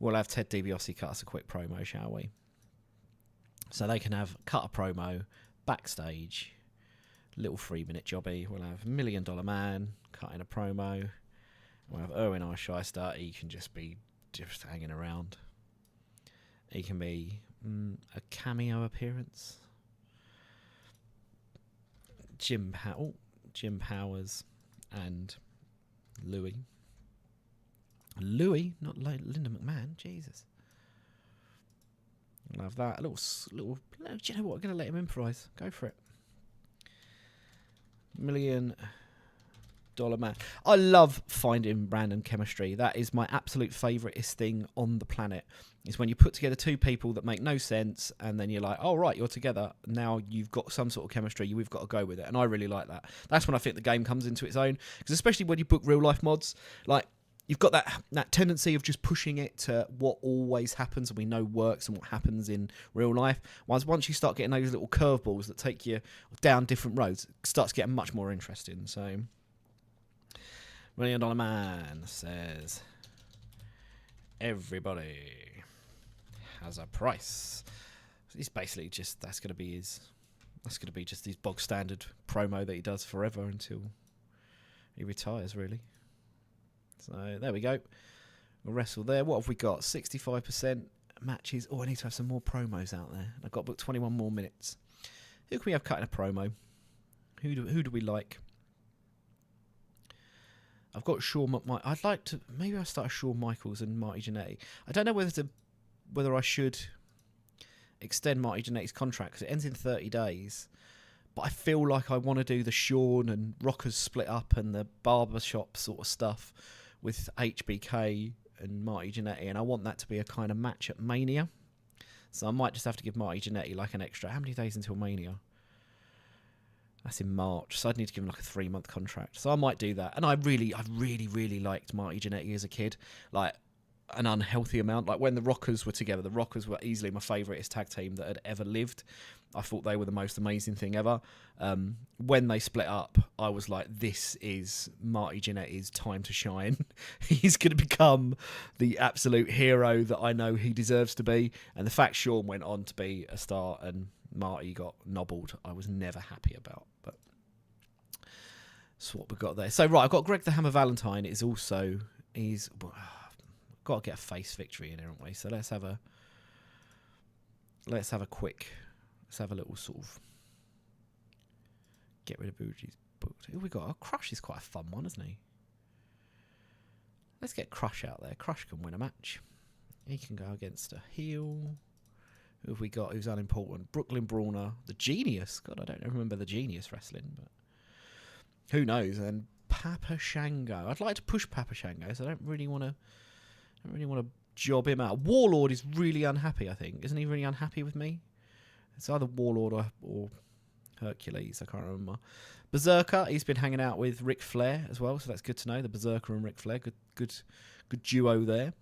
We'll have Ted DiBiase cut us a quick promo, shall we? So they can have cut a promo backstage, little 3-minute jobby. We'll have $1 Million Man cutting a promo. We'll have Erwin R. Shyster. He can just be hanging around. He can be a cameo appearance. Jim Powers and Louis, not Linda McMahon. Jesus, I love that. A little. Do you know what? I'm gonna let him improvise. Go for it. $1 Million Man. I love finding random chemistry. That is my absolute favouriteest thing on the planet. Is when you put together two people that make no sense, and then you're like, "Oh right, you're together now. You've got some sort of chemistry. We've got to go with it." And I really like that. That's when I think the game comes into its own. Because especially when you book real life mods, like you've got that tendency of just pushing it to what always happens and we know works and what happens in real life. Once you start getting those little curveballs that take you down different roads, it starts getting much more interesting. So, $1 Million Man says, everybody has a price. It's basically just that's going to be just his bog standard promo that he does forever until he retires, really. So there we go. We'll wrestle there. What have we got? 65% matches. Oh, I need to have some more promos out there. I've got booked 21 more minutes. Who can we have cutting a promo? Who do we like? I've got I'd like to. Maybe I'll start Shawn Michaels and Marty Jannetty. I don't know whether I should extend Marty Jannetty's contract because it ends in 30 days. But I feel like I want to do the Shawn and Rockers split up and the barbershop sort of stuff with HBK and Marty Jannetty, and I want that to be a kind of match at Mania. So I might just have to give Marty Jannetty like an extra. How many days until Mania? That's in March, so I'd need to give him like a 3-month contract. So I might do that. And I really liked Marty Jannetty as a kid, like an unhealthy amount. Like when the Rockers were together, the Rockers were easily my favouriteest tag team that had ever lived. I thought they were the most amazing thing ever. When they split up, I was like, this is Marty Jannetty's time to shine. He's going to become the absolute hero that I know he deserves to be. And the fact Shawn went on to be a star and Marty got nobbled, I was never happy about. But that's what we've got there. So, right, I've got Greg the Hammer Valentine is also... got to get a face victory in here, haven't we? So let's have a little sort of get rid of Boogie's booked. Who we got? Oh, Crush is quite a fun one, isn't he? Let's get Crush out there. Crush can win a match. He can go against a heel. Who have we got who's unimportant? Brooklyn Brawner, the Genius. God, I don't remember the Genius wrestling, but who knows? And Papa Shango. I'd like to push Papa Shango, so I don't really want to job him out. Warlord is really unhappy, I think. Isn't he really unhappy with me? It's either Warlord or Hercules. I can't remember. Berserker, he's been hanging out with Ric Flair as well, so that's good to know. The Berserker and Ric Flair, good duo there.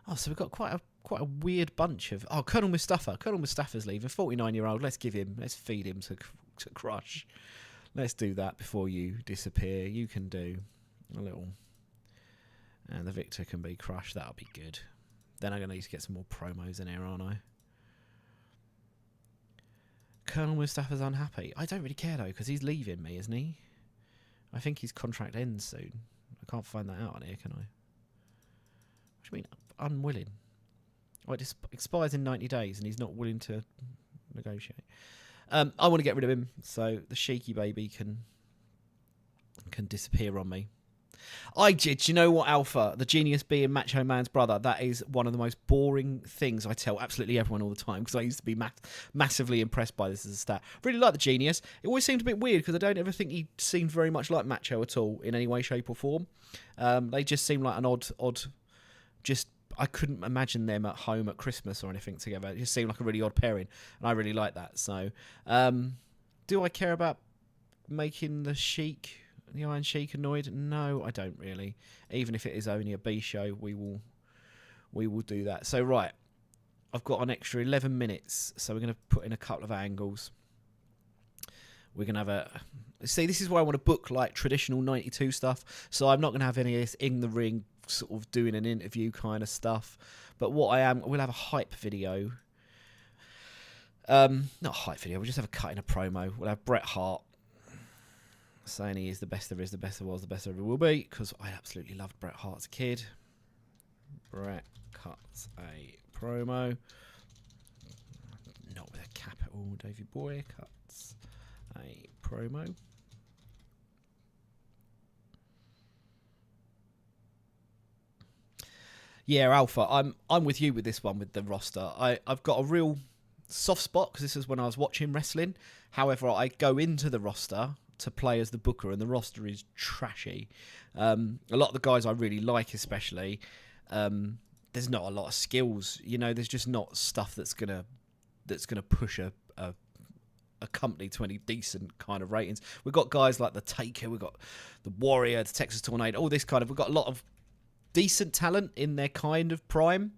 Oh, so we've got quite a weird bunch of... Oh, Colonel Mustafa. Colonel Mustafa's leaving. 49-year-old. Let's feed him to Crush. Let's do that before you disappear. You can do a little... And the victor can be Crush. That'll be good. Then I'm going to need to get some more promos in here, aren't I? Colonel Mustafa's unhappy. I don't really care, though, because he's leaving me, isn't he? I think his contract ends soon. I can't find that out on here, can I? What do you mean, unwilling? Well, it expires in 90 days and he's not willing to negotiate. I want to get rid of him so the Sheiky baby can disappear on me. Do you know what, Alpha? The genius being Macho Man's brother. That is one of the most boring things I tell absolutely everyone all the time, because I used to be massively impressed by this as a stat. Really like the genius. It always seemed a bit weird because I don't ever think he seemed very much like Macho at all in any way, shape or form. They just seem like an odd. Just I couldn't imagine them at home at Christmas or anything together. It just seemed like a really odd pairing, and I really like that. So, do I care about making the Iron Sheik annoyed? No, I don't really. Even if it is only a B show, we will do that. So right, I've got an extra 11 minutes, so we're going to put in a couple of angles. We're going to have see, this is why I want to book like traditional 92 stuff. So I'm not going to have any of this in the ring sort of doing an interview kind of stuff. But we'll have a hype video. Not a hype video, we'll just have a cut in a promo. We'll have Bret Hart saying he is the best there is, the best there was, the best there ever will be, because I absolutely loved Bret Hart as a kid. Bret cuts a promo. Not with a capital, Davey Boy cuts a promo. Yeah, Alpha, I'm with you with this one, with the roster. I've got a real soft spot, because this is when I was watching wrestling. However, I go into the roster to play as the booker, and the roster is trashy. A lot of the guys I really like, especially, there's not a lot of skills. You know, there's just not stuff that's gonna push a company to any decent kind of ratings. We've got guys like the Taker, we've got the Warrior, the Texas Tornado, all this kind of. We've got a lot of decent talent in their kind of prime.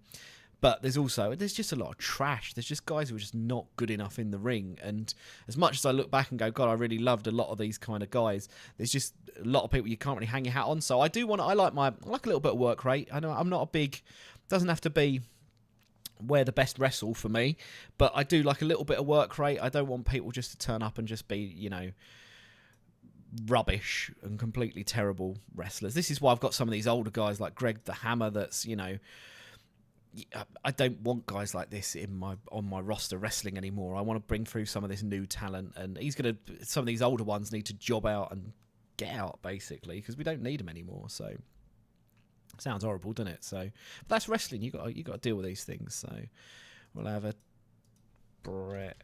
But there's just a lot of trash. There's just guys who are just not good enough in the ring. And as much as I look back and go, God, I really loved a lot of these kind of guys, there's just a lot of people you can't really hang your hat on. So I like a little bit of work rate. I know I'm not a big, doesn't have to be where the best wrestle for me, but I do like a little bit of work rate. I don't want people just to turn up and just be, you know, rubbish and completely terrible wrestlers. This is why I've got some of these older guys like Greg the Hammer that's, you know, I don't want guys like this on my roster wrestling anymore. I want to bring through some of this new talent, and some of these older ones need to job out and get out, basically, because we don't need them anymore. So sounds horrible, doesn't it? So but that's wrestling. You got to deal with these things. So we'll have a Bret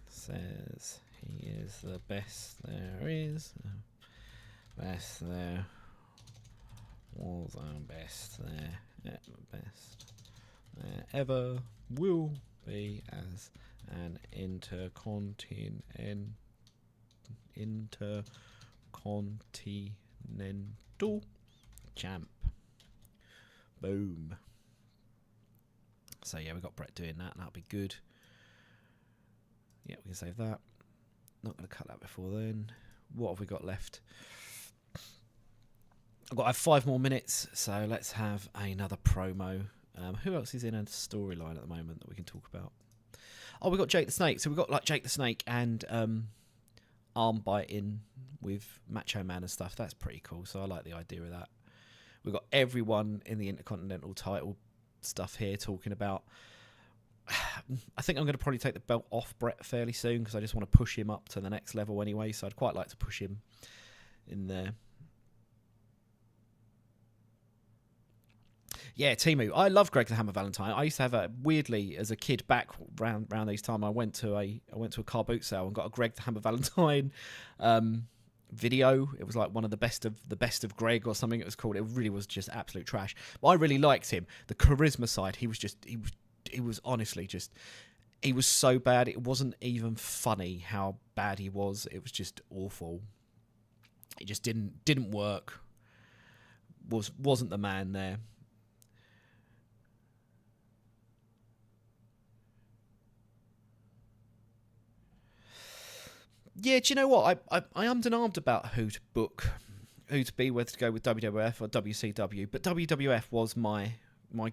says he is the best there is, best there was, best there, best ever will be as an intercontinental champ. Boom. So yeah, we got Bret doing that. That'll be good. Yeah, we can save that. Not going to cut that before then. What have we got left? I've got to have 5 more minutes, so let's have another promo. Who else is in a storyline at the moment that we can talk about? Oh, we've got Jake the Snake. So we've got like Jake the Snake and arm biting with Macho Man and stuff. That's pretty cool. So I like the idea of that. We've got everyone in the Intercontinental title stuff here talking about. I think I'm going to probably take the belt off Bret fairly soon, because I just want to push him up to the next level anyway. So I'd quite like to push him in there. Yeah, Timu. I love Greg the Hammer Valentine. I used to have weirdly as a kid back around these time. I went to a car boot sale and got a Greg the Hammer Valentine video. It was like one of the best of Greg or something it was called. It really was just absolute trash. But I really liked him. The charisma side. He was honestly just. He was so bad. It wasn't even funny how bad he was. It was just awful. It just didn't work. Wasn't the man there. Yeah, do you know what? I ummed and armed about who to book, who to be, whether to go with WWF or WCW. But WWF was my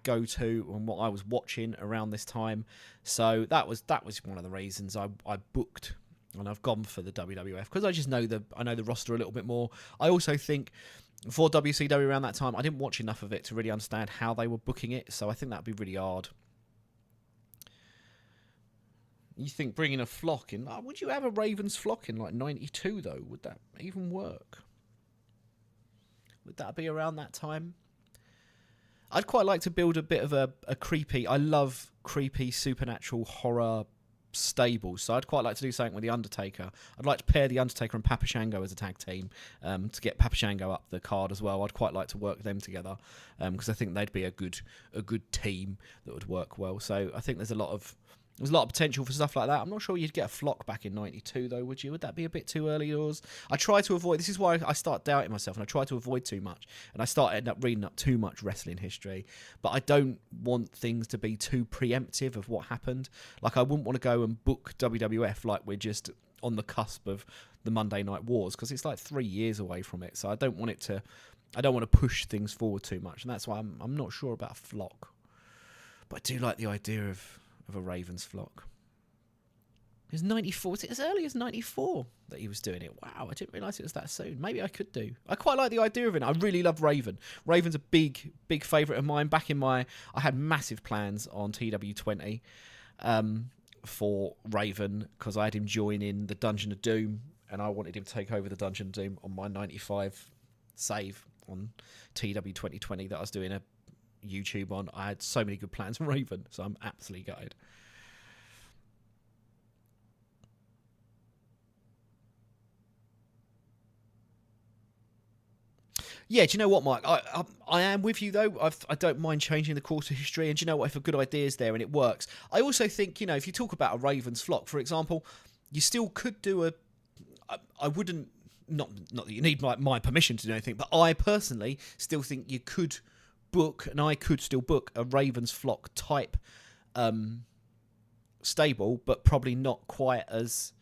go-to and what I was watching around this time. So that was one of the reasons I booked and I've gone for the WWF because I just know the roster a little bit more. I also think for WCW around that time, I didn't watch enough of it to really understand how they were booking it, so I think that'd be really hard. You think bringing a flock in? Would you have a Ravens flock in like 92 though? Would that even work? Would that be around that time? I'd quite like to build a bit of a creepy... I love creepy supernatural horror stables, so I'd quite like to do something with The Undertaker. I'd like to pair The Undertaker and Papa Shango as a tag team to get Papa Shango up the card as well. I'd quite like to work them together because I think they'd be a good team that would work well. So I think there's a lot of potential for stuff like that. I'm not sure you'd get a flock back in 92 though, would you? Would that be a bit too early doors? I try to avoid... This is why I start doubting myself, and I try to avoid too much, and I end up reading up too much wrestling history. But I don't want things to be too preemptive of what happened. Like, I wouldn't want to go and book WWF like we're just on the cusp of the Monday Night Wars, because it's like 3 years away from it. So I don't want to push things forward too much, and that's why I'm not sure about a flock. But I do like the idea of a Ravens flock. It was 94. Was it as early as 94 that he was doing it? Wow, I didn't realise it was that soon. Maybe I could do. I quite like the idea of it. I really love Raven. Raven's a big favourite of mine. I had massive plans on TW20 for Raven because I had him join in the Dungeon of Doom, and I wanted him to take over the Dungeon of Doom on my 95 save on TW 2020 that I was doing a YouTube on. I had so many good plans for Raven, so I'm absolutely gutted. Yeah, do you know what, Mike? I am with you, though. I don't mind changing the course of history, and do you know what? If a good idea is there and it works, I also think, if you talk about a Ravens flock, for example, you still could do I wouldn't... Not that you need my permission to do anything, but I personally still think you could book, and I could still book, a Ravens flock type stable, but probably not quite as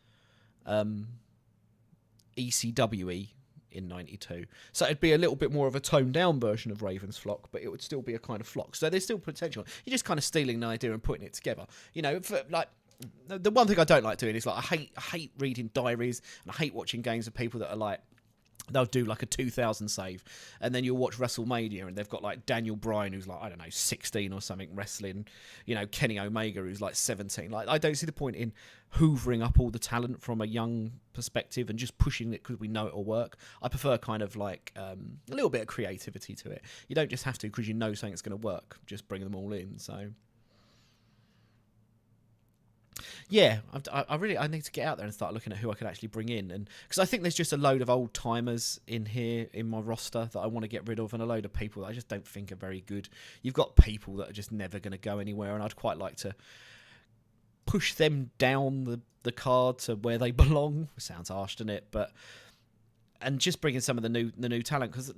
ECW in 92. So it'd be a little bit more of a toned down version of Ravens flock, but it would still be a kind of flock. So there's still potential. You're just kind of stealing an idea and putting it together. The one thing I don't like doing is I hate reading diaries, and I hate watching games of people that are like, they'll do like a 2000 save, and then you'll watch WrestleMania and they've got like Daniel Bryan, who's like, I don't know, 16 or something, wrestling, Kenny Omega, who's like 17. Like, I don't see the point in hoovering up all the talent from a young perspective and just pushing it because we know it'll work. I prefer kind of like a little bit of creativity to it. You don't just have to because you know something's going to work, just bring them all in. So yeah, I need to get out there and start looking at who I could actually bring in, and because I think there's just a load of old timers in here in my roster that I want to get rid of, and a load of people that I just don't think are very good. You've got people that are just never going to go anywhere, and I'd quite like to push them down the card to where they belong. Sounds harsh, doesn't it? And just bringing some of the new talent, because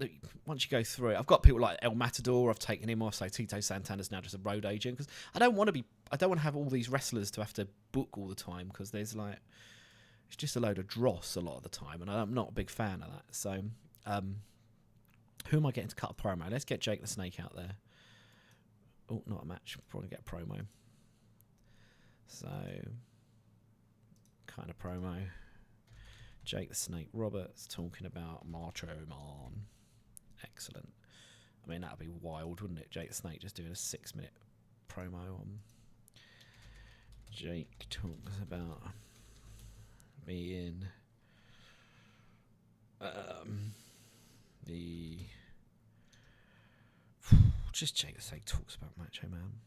once you go through it, I've got people like El Matador. I've taken him off, so Tito Santana's now just a road agent, because I don't want to have all these wrestlers to have to book all the time, because there's like, it's just a load of dross a lot of the time, and I'm not a big fan of that. So who am I getting to cut a promo? Let's get Jake the Snake out there. Oh, not a match, probably get a promo. So kind of promo. Jake the Snake Roberts talking about Macho Man. Excellent. I mean, that'd be wild, wouldn't it? Jake the Snake just doing a 6-minute promo on. Jake talks about being just Jake the Snake talks about Macho Man.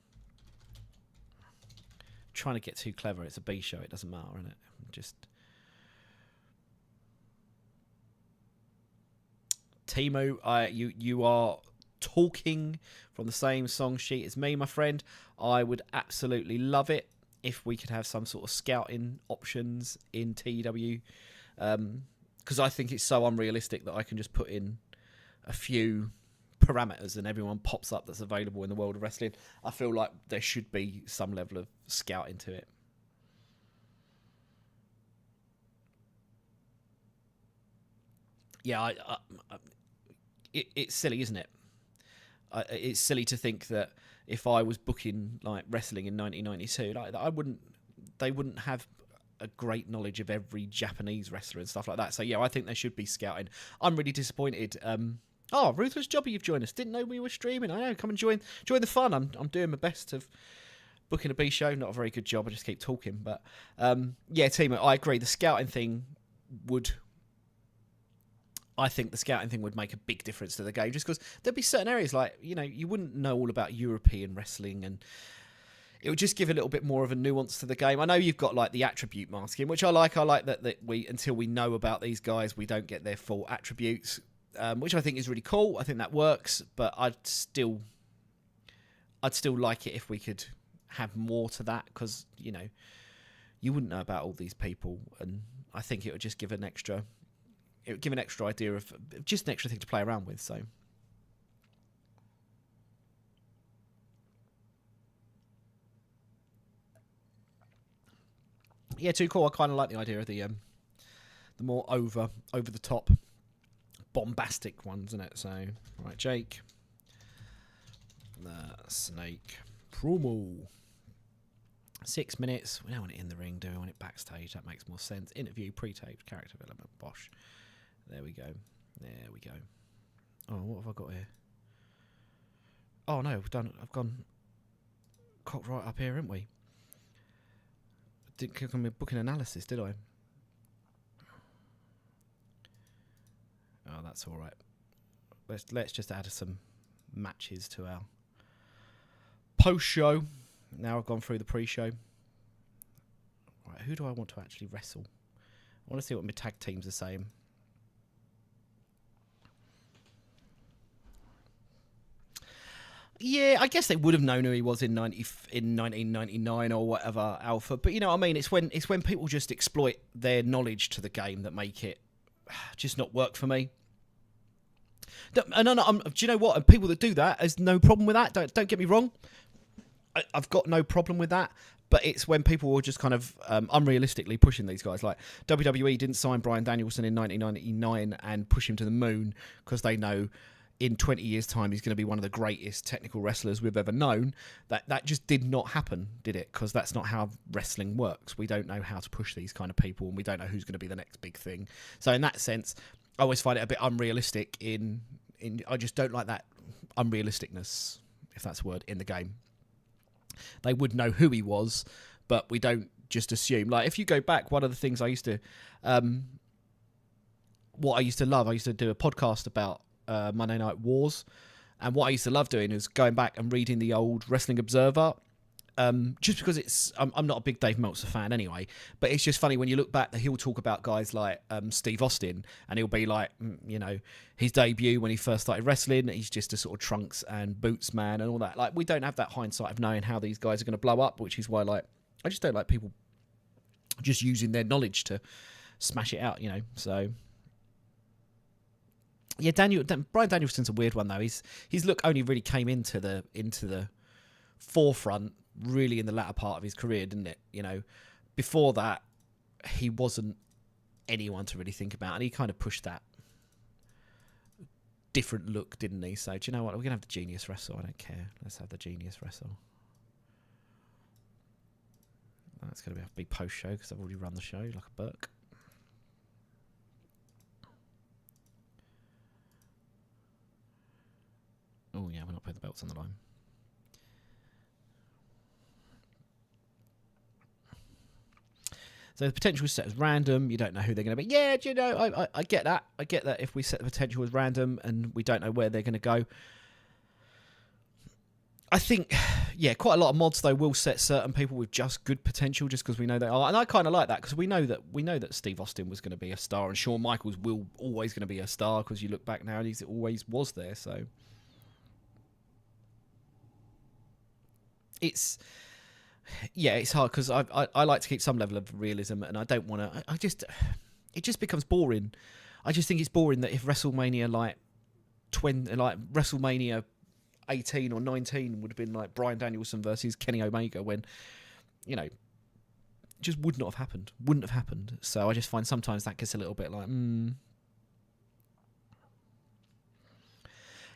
Trying to get too clever. It's a B show. It doesn't matter, innit? Just. Timu, you are talking from the same song sheet as me, my friend. I would absolutely love it if we could have some sort of scouting options in TEW, because I think it's so unrealistic that I can just put in a few parameters and everyone pops up that's available in the world of wrestling. I feel like there should be some level of scouting to it. Yeah, it's silly, isn't it? It's silly to think that if I was booking like wrestling in 1992, like they wouldn't have a great knowledge of every Japanese wrestler and stuff like that. So yeah, I think there should be scouting. I'm really disappointed. Ruthless Jobby, you've joined us. Didn't know we were streaming. I know. Come and join the fun. I'm doing my best of booking a B show. Not a very good job. I just keep talking. But yeah, Timo, I agree. The scouting thing would. I think the scouting thing would make a big difference to the game, just because there'd be certain areas like, you know, you wouldn't know all about European wrestling, and it would just give a little bit more of a nuance to the game. I know you've got like the attribute masking, which I like. I like that we, until we know about these guys, we don't get their full attributes, which I think is really cool. I think that works, but I'd still like it if we could have more to that, because, you know, you wouldn't know about all these people, and I think it would just give an extra idea of just an extra thing to play around with. So yeah, too cool. I kind of like the idea of the more over the top bombastic ones, isn't it? So right, Jake, the Snake promo. 6 minutes. We don't want it in the ring, do we? Want it backstage. That makes more sense. Interview, pre-taped, character development. Bosh. There we go. Oh, what have I got here? Oh no, I've gone cocked right up here, haven't we? Didn't click on my booking analysis, did I? Oh, that's all right. Let's just add some matches to our post-show. Now I've gone through the pre-show. Right, who do I want to actually wrestle? I want to see what my tag teams are saying. Yeah, I guess they would have known who he was in 1999 or whatever, Alpha. But you know what I mean? It's when people just exploit their knowledge to the game that make it just not work for me. Do you know what? And people that do that, there's no problem with that. Don't get me wrong. I've got no problem with that. But it's when people are just kind of unrealistically pushing these guys. Like WWE didn't sign Bryan Danielson in 1999 and push him to the moon because they know in 20 years' time he's going to be one of the greatest technical wrestlers we've ever known. That just did not happen, did it? Because that's not how wrestling works. We don't know how to push these kind of people, and we don't know who's going to be the next big thing. So in that sense, I always find it a bit unrealistic. I just don't like that unrealisticness, if that's a word, in the game. They would know who he was, but we don't just assume. Like, if you go back, one of the things I used to... what I used to love, I used to do a podcast about Monday Night Wars, and what I used to love doing is going back and reading the old Wrestling Observer, just because I'm not a big Dave Meltzer fan anyway, but it's just funny when you look back that he'll talk about guys like Steve Austin, and he'll be like, you know, his debut when he first started wrestling, he's just a sort of trunks and boots man and all that. Like, we don't have that hindsight of knowing how these guys are going to blow up, which is why, like, I just don't like people just using their knowledge to smash it out, you know. So yeah, Bryan Danielson's a weird one though. His look only really came into the forefront really in the latter part of his career, didn't it? You know, before that he wasn't anyone to really think about, and he kind of pushed that different look, didn't he? So do you know what? We're gonna have the Genius wrestle. I don't care. Let's have the Genius wrestle. That's gonna have to be post show because I've already run the show like a Burke. Oh yeah, we're not putting the belts on the line. So the potential is set as random. You don't know who they're going to be. Yeah, do you know, I get that. I get that if we set the potential as random and we don't know where they're going to go. I think, yeah, quite a lot of mods though will set certain people with just good potential just because we know they are, and I kind of like that because we know that Steve Austin was going to be a star, and Shawn Michaels will always going to be a star because you look back now and he always was there. So it's hard because I like to keep some level of realism, and I don't want to. It just becomes boring. I just think it's boring that if WrestleMania like WrestleMania 18 or 19 would have been like Bryan Danielson versus Kenny Omega, when, you know, just wouldn't have happened. So I just find sometimes that gets a little bit like,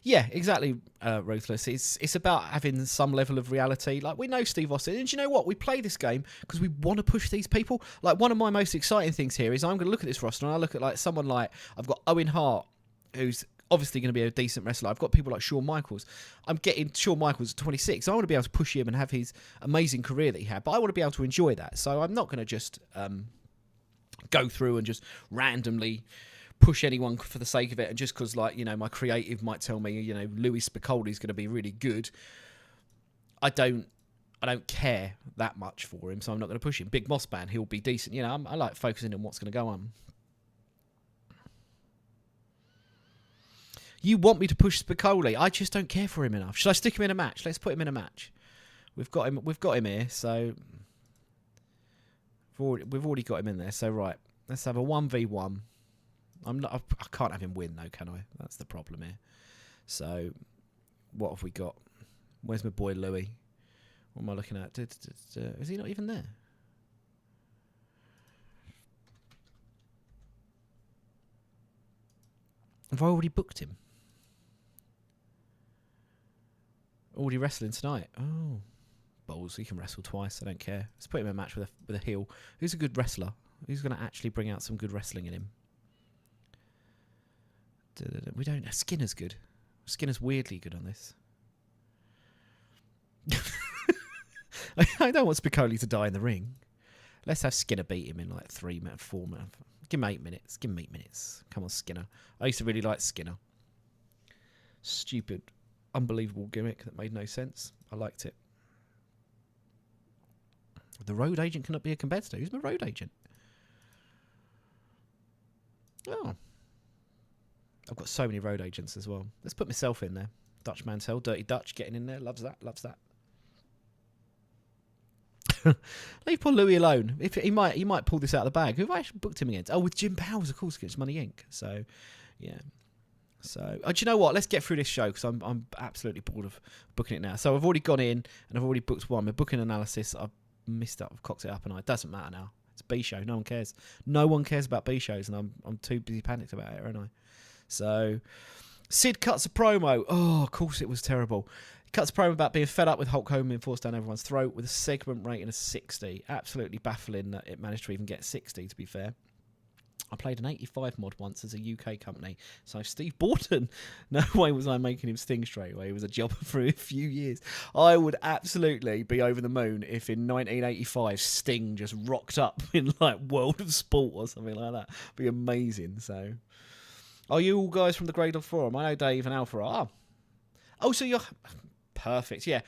Yeah, exactly, Ruthless. It's about having some level of reality. Like, we know Steve Austin, and do you know what? We play this game because we want to push these people. Like, one of my most exciting things here is I'm going to look at this roster, and I look at, like, someone like, I've got Owen Hart, who's obviously going to be a decent wrestler. I've got people like Shawn Michaels. I'm getting Shawn Michaels at 26. I want to be able to push him and have his amazing career that he had, but I want to be able to enjoy that. So I'm not going to just go through and just randomly push anyone for the sake of it, and just because, like, you know, my creative might tell me, you know, Louis Spicoli's going to be really good. I don't care that much for him, so I'm not going to push him. Big Moss Band, he'll be decent. You know, I like focusing on what's going to go on. You want me to push Spicoli? I just don't care for him enough. Should I stick him in a match? Let's put him in a match. We've got him here, so we've already got him in there. So right, let's have a 1v1. I can't have him win though, can I? That's the problem here. So, what have we got? Where's my boy Louis? What am I looking at? Is he not even there? Have I already booked him? Already wrestling tonight. Oh, balls! He can wrestle twice. I don't care. Let's put him in a match with a heel. Who's a good wrestler? Who's going to actually bring out some good wrestling in him? We don't. Skinner's good. Skinner's weirdly good on this. I don't want Spicoli to die in the ring. Let's have Skinner beat him in like 4 minutes. Give him 8 minutes. Give him 8 minutes. Come on, Skinner. I used to really like Skinner. Stupid, unbelievable gimmick that made no sense. I liked it. The road agent cannot be a competitor. Who's my road agent? Oh. I've got so many road agents as well. Let's put myself in there. Dutch Mantel, Dirty Dutch, getting in there. Loves that. Loves that. Leave poor Louis alone. If he might pull this out of the bag. Who have I actually booked him against? Oh, with Jim Powers, of course, against Money Inc. So, yeah. So, do you know what? Let's get through this show because I'm absolutely bored of booking it now. So I've already gone in and I've already booked one. My booking analysis, I've missed up. I've cocked it up, and it doesn't matter now. It's a B show. No one cares. No one cares about B shows, and I'm too busy panicked about it, aren't I? So, Sid cuts a promo. Oh, of course it was terrible. He cuts a promo about being fed up with Hulk Hogan being forced down everyone's throat with a segment rating of 60. Absolutely baffling that it managed to even get 60, to be fair. I played an 85 mod once as a UK company. So Steve Borton, no way was I making him Sting straight away. He was a jobber for a few years. I would absolutely be over the moon if in 1985 Sting just rocked up in like World of Sport or something like that. It'd be amazing. So... Are you all guys from the Gradle Forum? I know Dave and Alpha are. Oh, so you're... Perfect, yeah.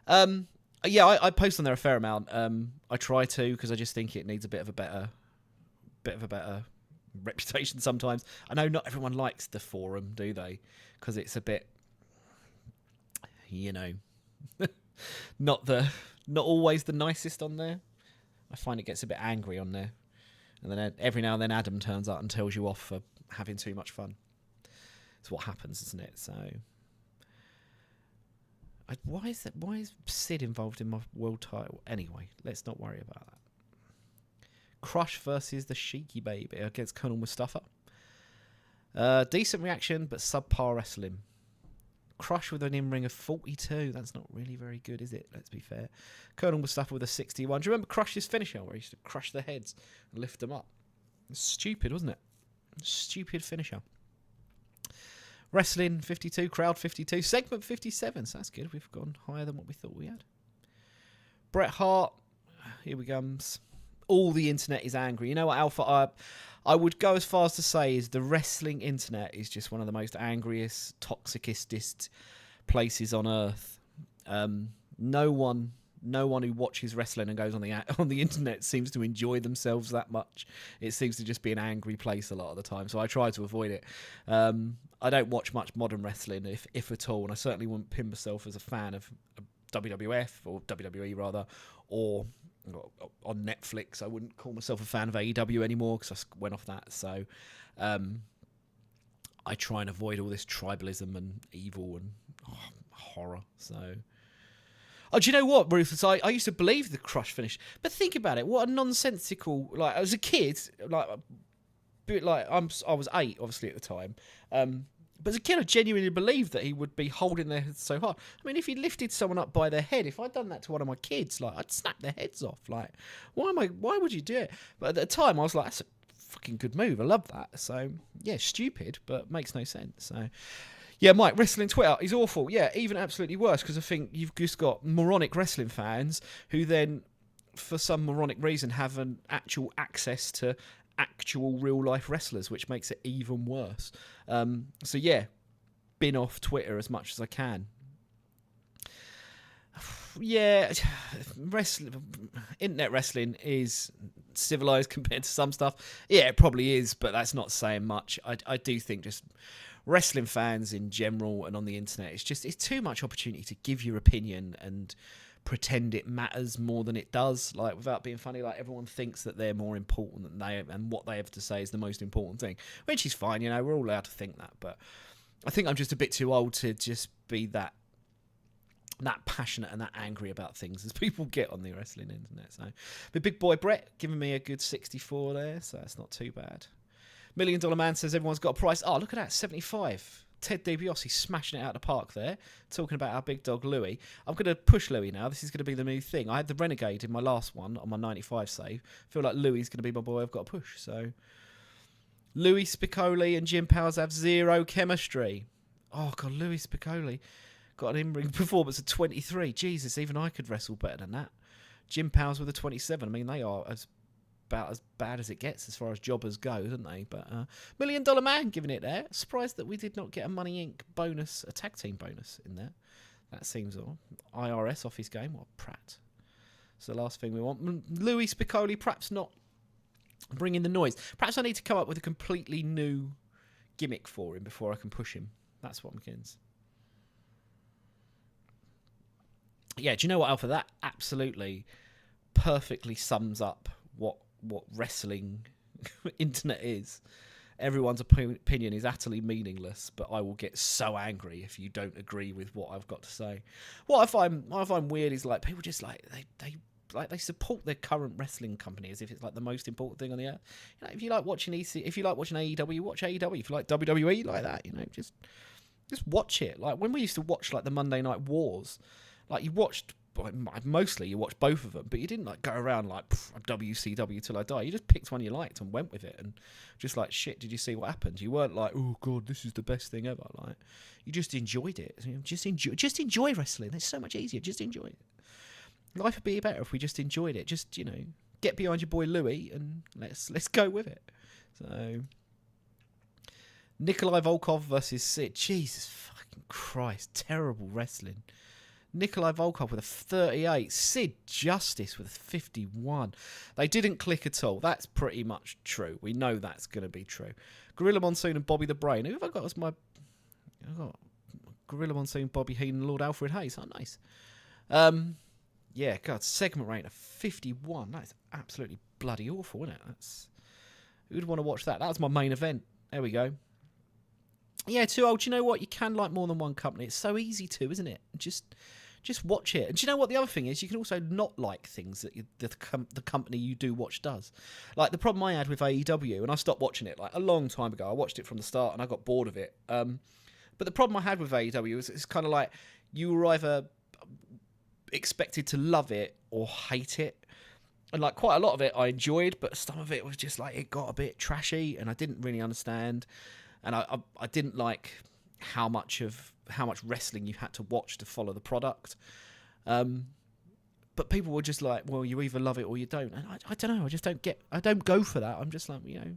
I post on there a fair amount. I try to, because I just think it needs a bit of a better reputation sometimes. I know not everyone likes the forum, do they? Because it's a bit, you know, not always the nicest on there. I find it gets a bit angry on there. And then every now and then Adam turns up and tells you off for having too much fun. It's what happens, isn't it? So, why is Sid involved in my world title? Anyway, let's not worry about that. Crush versus the Sheiky Baby against Colonel Mustafa. Decent reaction, but subpar wrestling. Crush with an in-ring of 42. That's not really very good, is it? Let's be fair. Colonel Mustafa with a 61. Do you remember Crush's finisher where he used to crush their heads and lift them up? It's stupid, wasn't it? Stupid finisher. Wrestling 52, crowd 52, segment 57. So that's good. We've gone higher than what we thought we had. Bret Hart. Here we comes. All the internet is angry. You know what, Alpha? I would go as far as to say is the wrestling internet is just one of the most angriest, toxicest places on earth. No one who watches wrestling and goes on the internet seems to enjoy themselves that much. It seems to just be an angry place a lot of the time. So I try to avoid it. I don't watch much modern wrestling, if at all, and I certainly wouldn't pin myself as a fan of WWF or WWE rather, or on Netflix. I wouldn't call myself a fan of AEW anymore because I went off that. So I try and avoid all this tribalism and evil and horror. So, do you know what, Rufus? I used to believe the Crush finish, but think about it. What a nonsensical! Like, as a kid, I was 8, obviously at the time. But again, I genuinely believe that he would be holding their heads so hard. I mean, if he lifted someone up by their head, if I'd done that to one of my kids, like, I'd snap their heads off. Like, why would you do it? But at the time, I was like, that's a fucking good move. I love that. So, yeah, stupid, but makes no sense. So, yeah, Mike, wrestling Twitter is awful. Yeah, even absolutely worse, because I think you've just got moronic wrestling fans who then, for some moronic reason, have an actual access to actual real-life wrestlers, which makes it even worse. So, yeah, bin off Twitter as much as I can. Yeah, internet wrestling is civilized compared to some stuff. Yeah, it probably is, but that's not saying much. I do think just wrestling fans in general and on the internet, it's too much opportunity to give your opinion and pretend it matters more than it does. Like, without being funny, like, everyone thinks that they're more important than they, and what they have to say is the most important thing, which is fine. You know, we're all allowed to think that, but I think I'm just a bit too old to just be that passionate and that angry about things as people get on the wrestling internet. So, but big boy Brett giving me a good 64 there, so that's not too bad. $1 Million Man says everyone's got a price. Oh, look at that, 75. Ted DiBiase smashing it out of the park there, talking about our big dog Louis. I'm going to push Louis now. This is going to be the new thing. I had the Renegade in my last one on my 95 save. I feel like Louis is going to be my boy I've got to push. So, Louis Spicolli and Jim Powers have zero chemistry. Oh, God, Louis Spicolli got an in-ring performance of 23. Jesus, even I could wrestle better than that. Jim Powers with a 27. I mean, they are about as bad as it gets as far as jobbers go, don't they? But $1 Million Man giving it there. Surprised that we did not get a Money Inc. bonus, a tag team bonus in there. That seems all. IRS off his game. What prat. It's the last thing we want. Louis Spicolli perhaps not bringing the noise. Perhaps I need to come up with a completely new gimmick for him before I can push him. That's what McKinn's. Yeah, do you know what, Alpha? That absolutely perfectly sums up what wrestling internet is. Everyone's opinion is utterly meaningless, but I will get so angry if you don't agree with what I've got to say. What I find weird is, like, people just like they support their current wrestling company as if it's like the most important thing on the earth. You know, if you like watching if you like watching AEW, watch AEW. If you like WWE, like that, you know, just watch it. Like, when we used to watch like the Monday Night Wars, like, you watched, mostly you watched both of them, but you didn't like go around like WCW till I die. You just picked one you liked and went with it, and just like, shit, did you see what happened? You weren't like, oh God, this is the best thing ever. Like, you just enjoyed it. Just enjoy wrestling. It's so much easier. Just enjoy it. Life would be better if we just enjoyed it. Just, you know, get behind your boy Louis and let's go with it. So, Nikolai Volkov versus Sid. Jesus fucking Christ, terrible wrestling. Nikolai Volkov with a 38. Sid Justice with a 51. They didn't click at all. That's pretty much true. We know that's going to be true. Gorilla Monsoon and Bobby the Brain. Who have I got as my... I've got Gorilla Monsoon, Bobby Heenan, Lord Alfred Hayes. Oh, nice. Yeah, God, segment rate of 51. That is absolutely bloody awful, isn't it? That's... Who'd want to watch that? That was my main event. There we go. Yeah, too old. Do you know what? You can like more than one company. It's so easy to, isn't it? Just watch it. And do you know what the other thing is? You can also not like things that the company you do watch does. Like, the problem I had with AEW, and I stopped watching it like a long time ago. I watched it from the start and I got bored of it. But the problem I had with AEW is it's kind of like you were either expected to love it or hate it. And like, quite a lot of it I enjoyed, but some of it was just like, it got a bit trashy and I didn't really understand. And I didn't like how much wrestling you had to watch to follow the product. But people were just like, well, you either love it or you don't. And I don't know. I don't go for that. I'm just like, you know,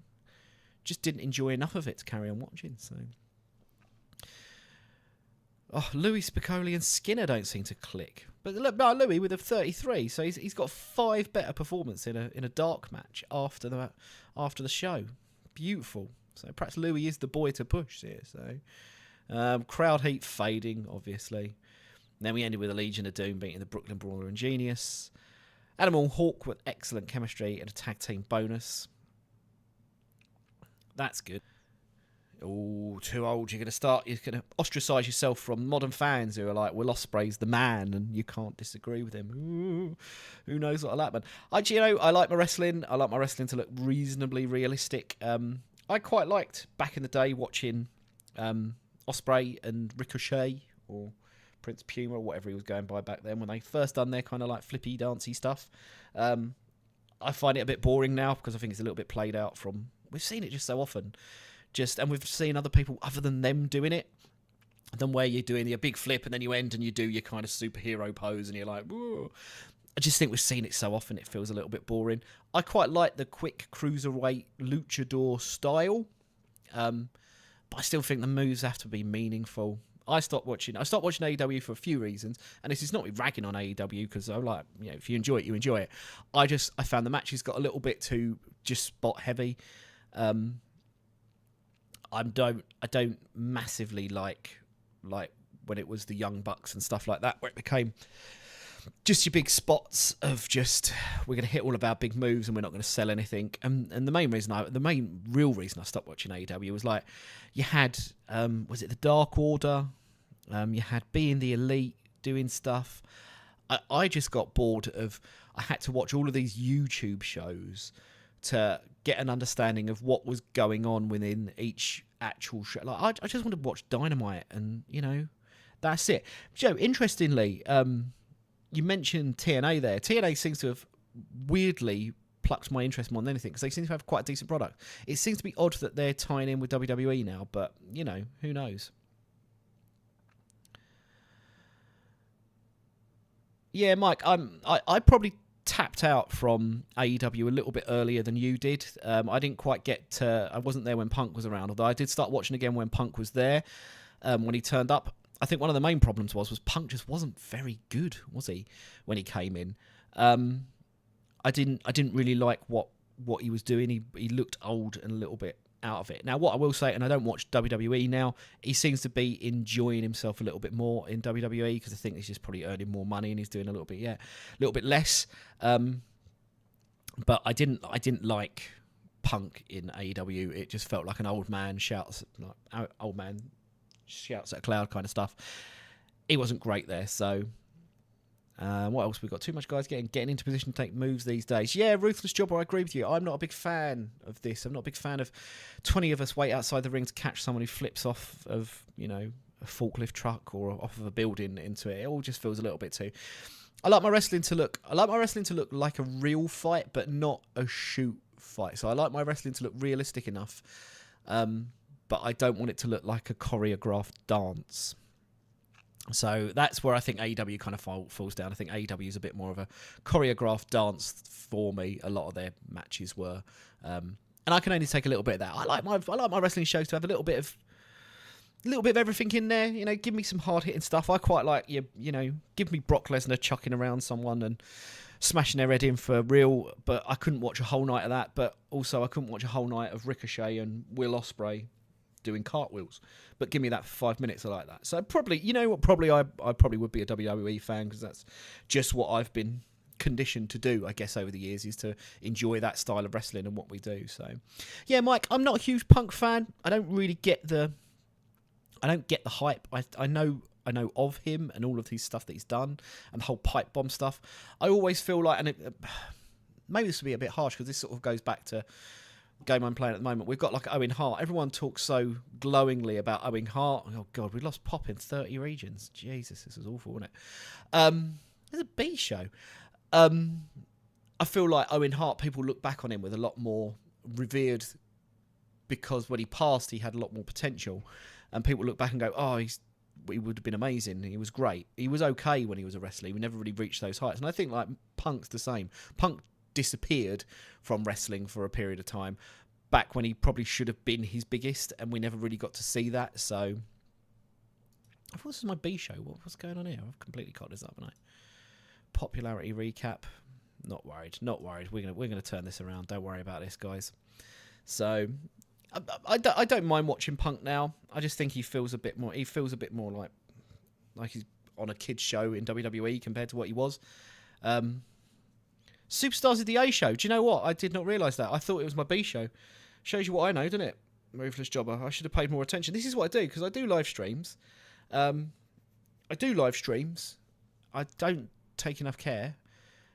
just didn't enjoy enough of it to carry on watching. So, Louis Spicolli and Skinner don't seem to click. But look, Louis with a 33, so he's got 5 better performances in a dark match after the show. Beautiful. So perhaps Louis is the boy to push here. So crowd heat fading, obviously. And then we ended with a Legion of Doom beating the Brooklyn Brawler and Genius. Animal Hawk with excellent chemistry and a tag team bonus. That's good. Oh, too old. You're going to ostracise yourself from modern fans who are like, Will Ospreay's the man and you can't disagree with him. Ooh, who knows what'll happen. I like my wrestling. I like my wrestling to look reasonably realistic. I quite liked back in the day watching Ospreay and Ricochet, or Prince Puma, or whatever he was going by back then, when they first done their kind of like flippy dancey stuff. I find it a bit boring now because I think it's a little bit played out from... We've seen it just so often. And we've seen other people other than them doing it. Than where you're doing your big flip and then you end and you do your kind of superhero pose and you're like, whoa. I just think we've seen it so often it feels a little bit boring. I quite like the quick cruiserweight luchador style. But I still think the moves have to be meaningful. I stopped watching AEW for a few reasons, and this is not me ragging on AEW because I'm like, if you enjoy it, you enjoy it. I found the matches got a little bit too just spot heavy. I don't massively like when it was the Young Bucks and stuff like that, where it became just your big spots of just, we're going to hit all of our big moves and we're not going to sell anything. And the main real reason I stopped watching AEW was like, you had, was it the Dark Order? You had Being the Elite doing stuff. I just got bored of, I had to watch all of these YouTube shows to get an understanding of what was going on within each actual show. Like, I just wanted to watch Dynamite and, that's it. Joe, interestingly, you mentioned TNA there. TNA seems to have weirdly plucked my interest more than anything because they seem to have quite a decent product. It seems to be odd that they're tying in with WWE now, but, who knows? Yeah, Mike, I probably tapped out from AEW a little bit earlier than you did. I didn't quite I wasn't there when Punk was around, although I did start watching again when Punk was there, when he turned up. I think one of the main problems was Punk just wasn't very good, was he, when he came in? I didn't really like what he was doing. He looked old and a little bit out of it. Now, what I will say, and I don't watch WWE now, he seems to be enjoying himself a little bit more in WWE because I think he's just probably earning more money and he's doing a little bit less. But I didn't like Punk in AEW. It just felt like an old man shouts at a cloud kind of stuff. He wasn't great there, so what else we got? Too much guys getting into position to take moves these days. Yeah, Ruthless Jobber, I agree with you. I'm not a big fan of this. I'm not a big fan of 20 of us wait outside the ring to catch someone who flips off of, a forklift truck or off of a building into it. It all just feels a little bit too... I like my wrestling to look like a real fight, but not a shoot fight. So I like my wrestling to look realistic enough, but I don't want it to look like a choreographed dance. So that's where I think AEW kind of falls down. I think AEW is a bit more of a choreographed dance for me. A lot of their matches were, and I can only take a little bit of that. I like my wrestling shows to have a little bit of everything in there. Give me some hard hitting stuff. I quite like give me Brock Lesnar chucking around someone and smashing their head in for real. But I couldn't watch a whole night of that. But also I couldn't watch a whole night of Ricochet and Will Ospreay doing cartwheels. But give me that for 5 minutes. I like that. So probably, I probably would be a WWE fan because that's just what I've been conditioned to do, I guess, over the years, is to enjoy that style of wrestling and what we do. So, yeah, Mike, I'm not a huge Punk fan. I don't get the hype. I know of him and all of his stuff that he's done and the whole pipe bomb stuff. I always feel like, and maybe this will be a bit harsh because this sort of goes back to game I'm playing at the moment. We've got like Owen Hart. Everyone talks so glowingly about Owen Hart. Oh God, we lost Pop in 30 regions. Jesus, this is awful, isn't it? It's a B show. I feel like Owen Hart, people look back on him with a lot more revered because when he passed, he had a lot more potential. And people look back and go, oh, he would have been amazing. He was great. He was okay when he was a wrestler. We never really reached those heights. And I think like Punk's the same. Punk disappeared from wrestling for a period of time back when he probably should have been his biggest, and we never really got to see that. So I thought this was my B show. What's going on here? I've completely cut this up, haven't I? Popularity recap. Not worried. We're gonna turn this around. Don't worry about this, guys. So I don't mind watching Punk now. I just think he feels a bit more like he's on a kid's show in WWE compared to what he was. Superstars of the A show. Do you know what? I did not realise that. I thought it was my B show. Shows you what I know, doesn't it? Ruthless Jobber. I should have paid more attention. This is what I do, because I do live streams. I don't take enough care,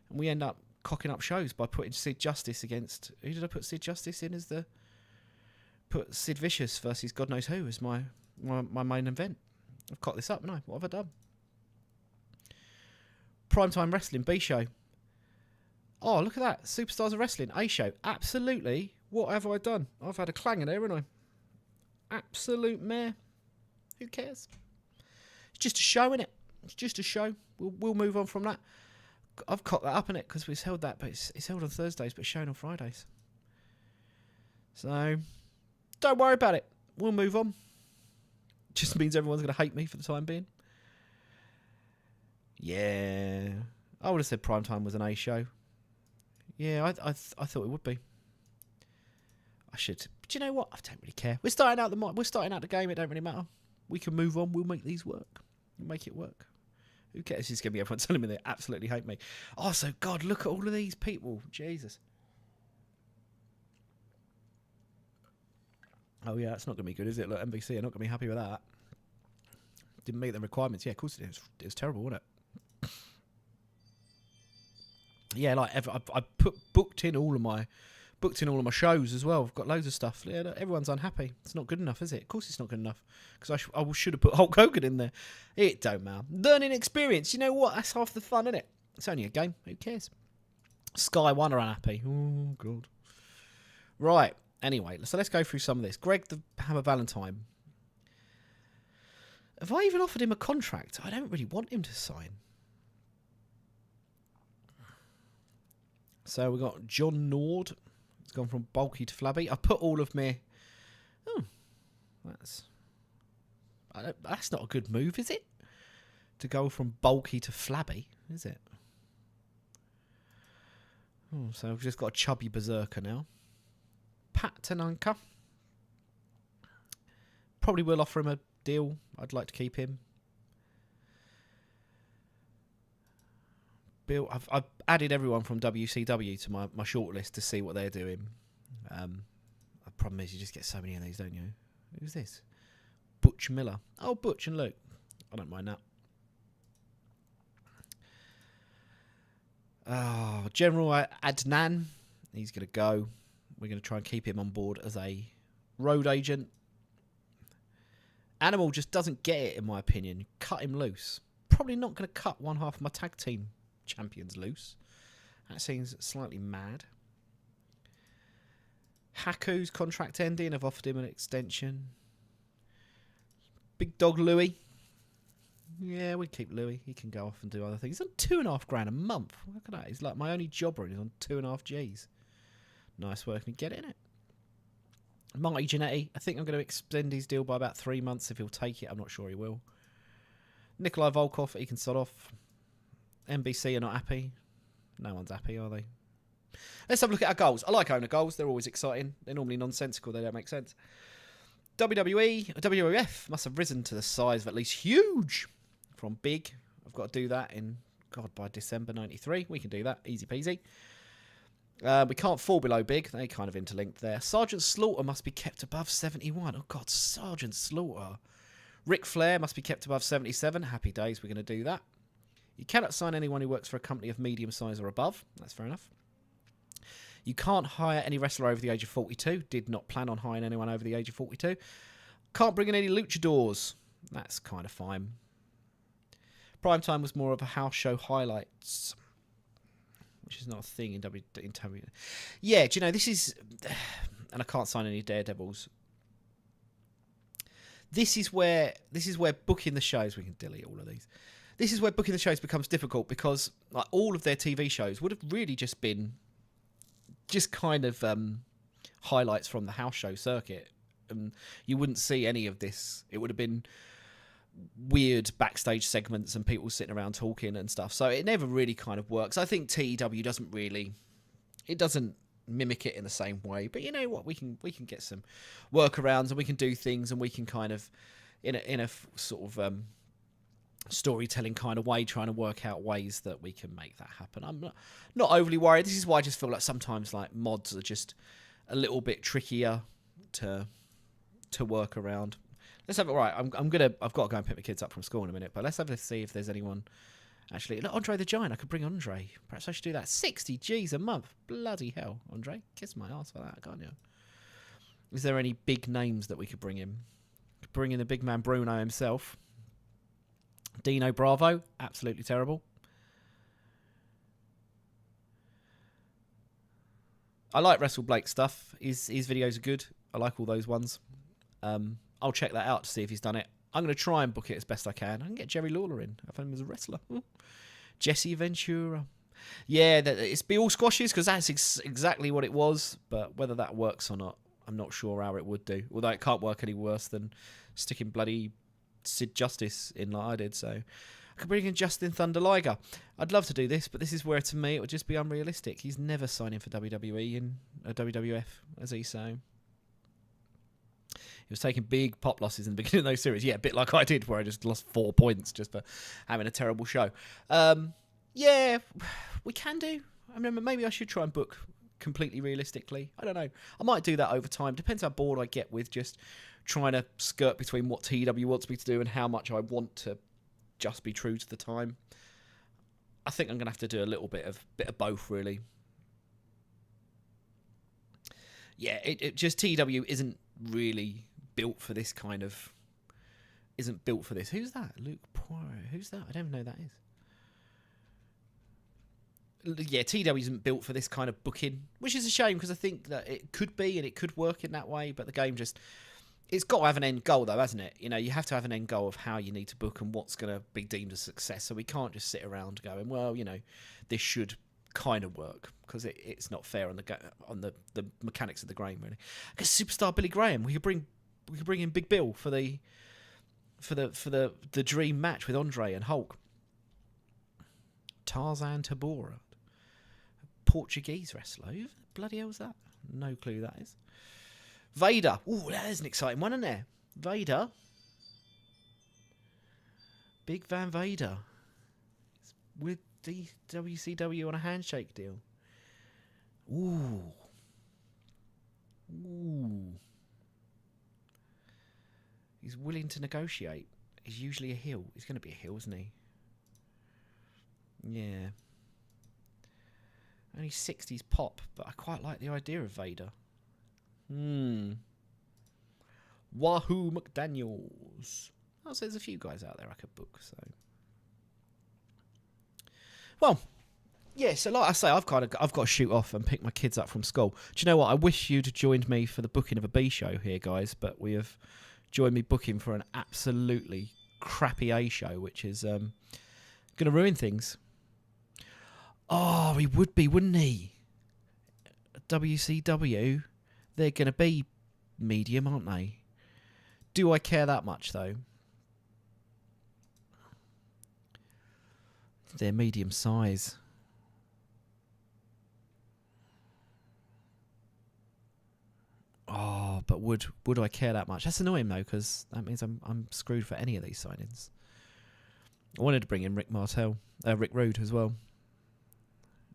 and we end up cocking up shows by putting Sid Justice against... Who did I put Sid Justice in as the... Put Sid Vicious versus God knows who as my my main event. I've cocked this up, haven't I? What have I done? Primetime Wrestling, B show. Oh, look at that. Superstars of Wrestling, A show. Absolutely. What have I done? I've had a clanger there, haven't I? Absolute mare. Who cares? It's just a show, innit? It's just a show. We'll move on from that. I've cocked that up, innit? Because we've held that, but it's held on Thursdays, but shown on Fridays. So, don't worry about it. We'll move on. Just means everyone's going to hate me for the time being. Yeah. I would have said Primetime was an A show. Yeah, I thought it would be. I should. But you know what? I don't really care. We're starting out the game. It don't really matter. We can move on. We'll make these work. We'll make it work. Who cares? It's going to be everyone telling me they absolutely hate me. Oh, so God, look at all of these people. Jesus. Oh yeah, that's not going to be good, is it? Look, NBC are not going to be happy with that. Didn't meet the requirements. Yeah, of course it is. It was terrible, wasn't it? Yeah, like I booked in all of my shows as well. I've got loads of stuff. Yeah, look, everyone's unhappy. It's not good enough, is it? Of course it's not good enough. Because I should have put Hulk Hogan in there. It don't matter. Learning experience. You know what? That's half the fun, isn't it? It's only a game. Who cares? Sky One are unhappy. Oh God. Right. Anyway, so let's go through some of this. Greg the Hammer Valentine. Have I even offered him a contract? I don't really want him to sign. So we've got John Nord. It's gone from bulky to flabby. I put all of my... Oh, that's not a good move, is it? To go from bulky to flabby, is it? Oh, so we've just got a chubby berserker now. Pat Tanaka. Probably will offer him a deal. I'd like to keep him. Bill, I've added everyone from WCW to my shortlist to see what they're doing. The problem is you just get so many of these, don't you? Who's this? Butch Miller. Oh, Butch and Luke. I don't mind that. Oh, General Adnan. He's going to go. We're going to try and keep him on board as a road agent. Animal just doesn't get it, in my opinion. Cut him loose. Probably not going to cut one half of my tag team champions loose. That seems slightly mad. Haku's contract ending. I've offered him an extension. Big Dog Louis. Yeah, we keep Louis. He can go off and do other things. He's on $2,500 a month. Look at that. He's like my only jobber and he's on 2.5 G's. Nice work and get in it. Marty Jannetty. I think I'm going to extend his deal by about 3 months if he'll take it. I'm not sure he will. Nikolai Volkov. He can sod off. NBC are not happy. No one's happy, are they? Let's have a look at our goals. I like owner goals. They're always exciting. They're normally nonsensical. They don't make sense. WWF must have risen to the size of at least huge from big. I've got to do that by December 93. We can do that. Easy peasy. We can't fall below big. They kind of interlinked there. Sergeant Slaughter must be kept above 71. Oh, God, Sergeant Slaughter. Ric Flair must be kept above 77. Happy days. We're going to do that. You cannot sign anyone who works for a company of medium size or above. That's fair enough. You can't hire any wrestler over the age of 42. Did not plan on hiring anyone over the age of 42. Can't bring in any luchadors. That's kind of fine. Primetime was more of a house show highlights, which is not a thing in WWE. Yeah, do you know, this is... And I can't sign any Daredevils. This is where booking the shows... We can delete all of these. This is where booking the shows becomes difficult because like all of their TV shows would have really just been kind of highlights from the house show circuit. And you wouldn't see any of this. It would have been weird backstage segments and people sitting around talking and stuff. So it never really kind of works. I think TEW doesn't mimic it in the same way. But you know what? We can get some workarounds and we can do things and we can kind of in a sort of storytelling kind of way, trying to work out ways that we can make that happen. I'm not overly worried. This is why I just feel like sometimes like mods are just a little bit trickier to work around. Let's have it right. I've got to go and pick my kids up from school in a minute, but let's have to see if there's anyone actually. Look, Andre the Giant. I could bring Andre. Perhaps I should do that. 60 G's a month. Bloody hell, Andre. Kiss my ass for that, can't you? Is there any big names that we could bring in? bringing the big man Bruno himself. Dino Bravo, absolutely terrible. I like Wrestle Blake stuff. His videos are good. I like all those ones. I'll check that out to see if he's done it. I'm going to try and book it as best I can. I can get Jerry Lawler in. I found him as a wrestler. Jesse Ventura. Yeah, it's be all squashes because that's exactly what it was. But whether that works or not, I'm not sure how it would do. Although it can't work any worse than sticking bloody Sid Justice in like I did. So I could bring in Justin Thunder Liger. I'd love to do this, but this is where to me it would just be unrealistic. He's never signing for WWE and WWF, as he so. He was taking big pop losses in the beginning of those series. Yeah, a bit like I did, where I just lost 4 points just for having a terrible show. Yeah, we can do. I mean, maybe I should try and book completely realistically. I don't know. I might do that over time. Depends how bored I get with just trying to skirt between what TEW wants me to do and how much I want to just be true to the time. I think I'm going to have to do a little bit of both, really. Yeah, it just TEW isn't really built for this kind of... Isn't built for this. Who's that? Luke Poirot. Who's that? I don't even know who that is. Yeah, TEW isn't built for this kind of booking, which is a shame because I think that it could be and it could work in that way, but the game just... It's got to have an end goal, though, hasn't it? You know, you have to have an end goal of how you need to book and what's going to be deemed a success. So we can't just sit around going, well, you know, this should kind of work because it's not fair on the mechanics of the game, really. Because superstar Billy Graham, we could bring in Big Bill for the dream match with Andre and Hulk. Tarzan Tabora, Portuguese wrestler. Who the bloody hell is that? No clue who that is. Vader. Ooh, that is an exciting one, isn't there? Vader. Big Van Vader. With the WCW on a handshake deal. Ooh. He's willing to negotiate. He's usually a heel. He's going to be a heel, isn't he? Yeah. Only 60s pop, but I quite like the idea of Vader. Wahoo McDaniels. Oh, so there's a few guys out there I could book. So, well, yeah. So, like I say, I've got to shoot off and pick my kids up from school. Do you know what? I wish you'd have joined me for the booking of a B show here, guys. But we have joined me booking for an absolutely crappy A show, which is going to ruin things. Oh, he would be, wouldn't he? WCW. They're going to be medium, aren't they? Do I care that much, though? They're medium size. Oh, but would I care that much? That's annoying, though, because that means I'm screwed for any of these signings. I wanted to bring in Rick Rude as well.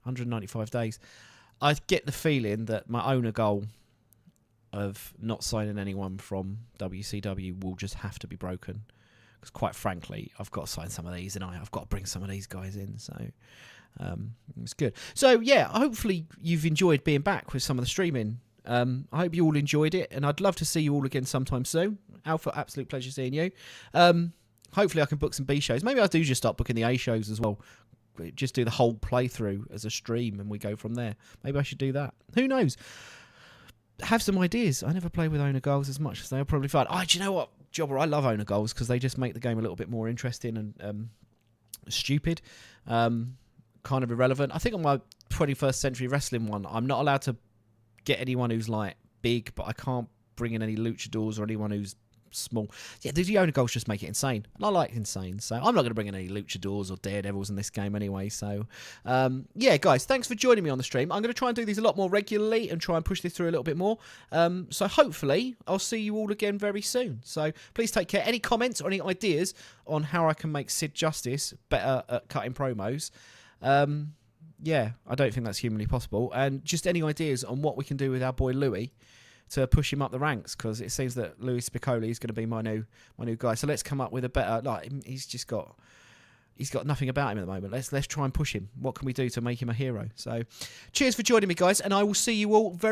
195 days. I get the feeling that my owner goal of not signing anyone from WCW will just have to be broken. Because quite frankly, I've got to sign some of these and I've got to bring some of these guys in. So it's good. So yeah, hopefully you've enjoyed being back with some of the streaming. I hope you all enjoyed it and I'd love to see you all again sometime soon. Alpha, absolute pleasure seeing you. Hopefully I can book some B shows. Maybe I do just start booking the A shows as well. Just do the whole playthrough as a stream and we go from there. Maybe I should do that. Who knows? Have some ideas. I never play with owner goals as much as they'll probably find. Oh, do you know what, Jobber? I love owner goals because they just make the game a little bit more interesting and stupid, kind of irrelevant. I think on my 21st Century Wrestling one, I'm not allowed to get anyone who's like big, but I can't bring in any luchadors or anyone who's small. Yeah, the owner goals just make it insane. And I like insane, so I'm not going to bring in any luchadors or daredevils in this game anyway. So, yeah, guys, thanks for joining me on the stream. I'm going to try and do these a lot more regularly and try and push this through a little bit more. So hopefully I'll see you all again very soon. So please take care. Any comments or any ideas on how I can make Sid Justice better at cutting promos? Yeah, I don't think that's humanly possible. And just any ideas on what we can do with our boy Louis to push him up the ranks, because it seems that Louis Spiccoli is going to be my new guy. So let's come up with a better. Like he's got nothing about him at the moment. Let's try and push him. What can we do to make him a hero? So, cheers for joining me, guys, and I will see you all very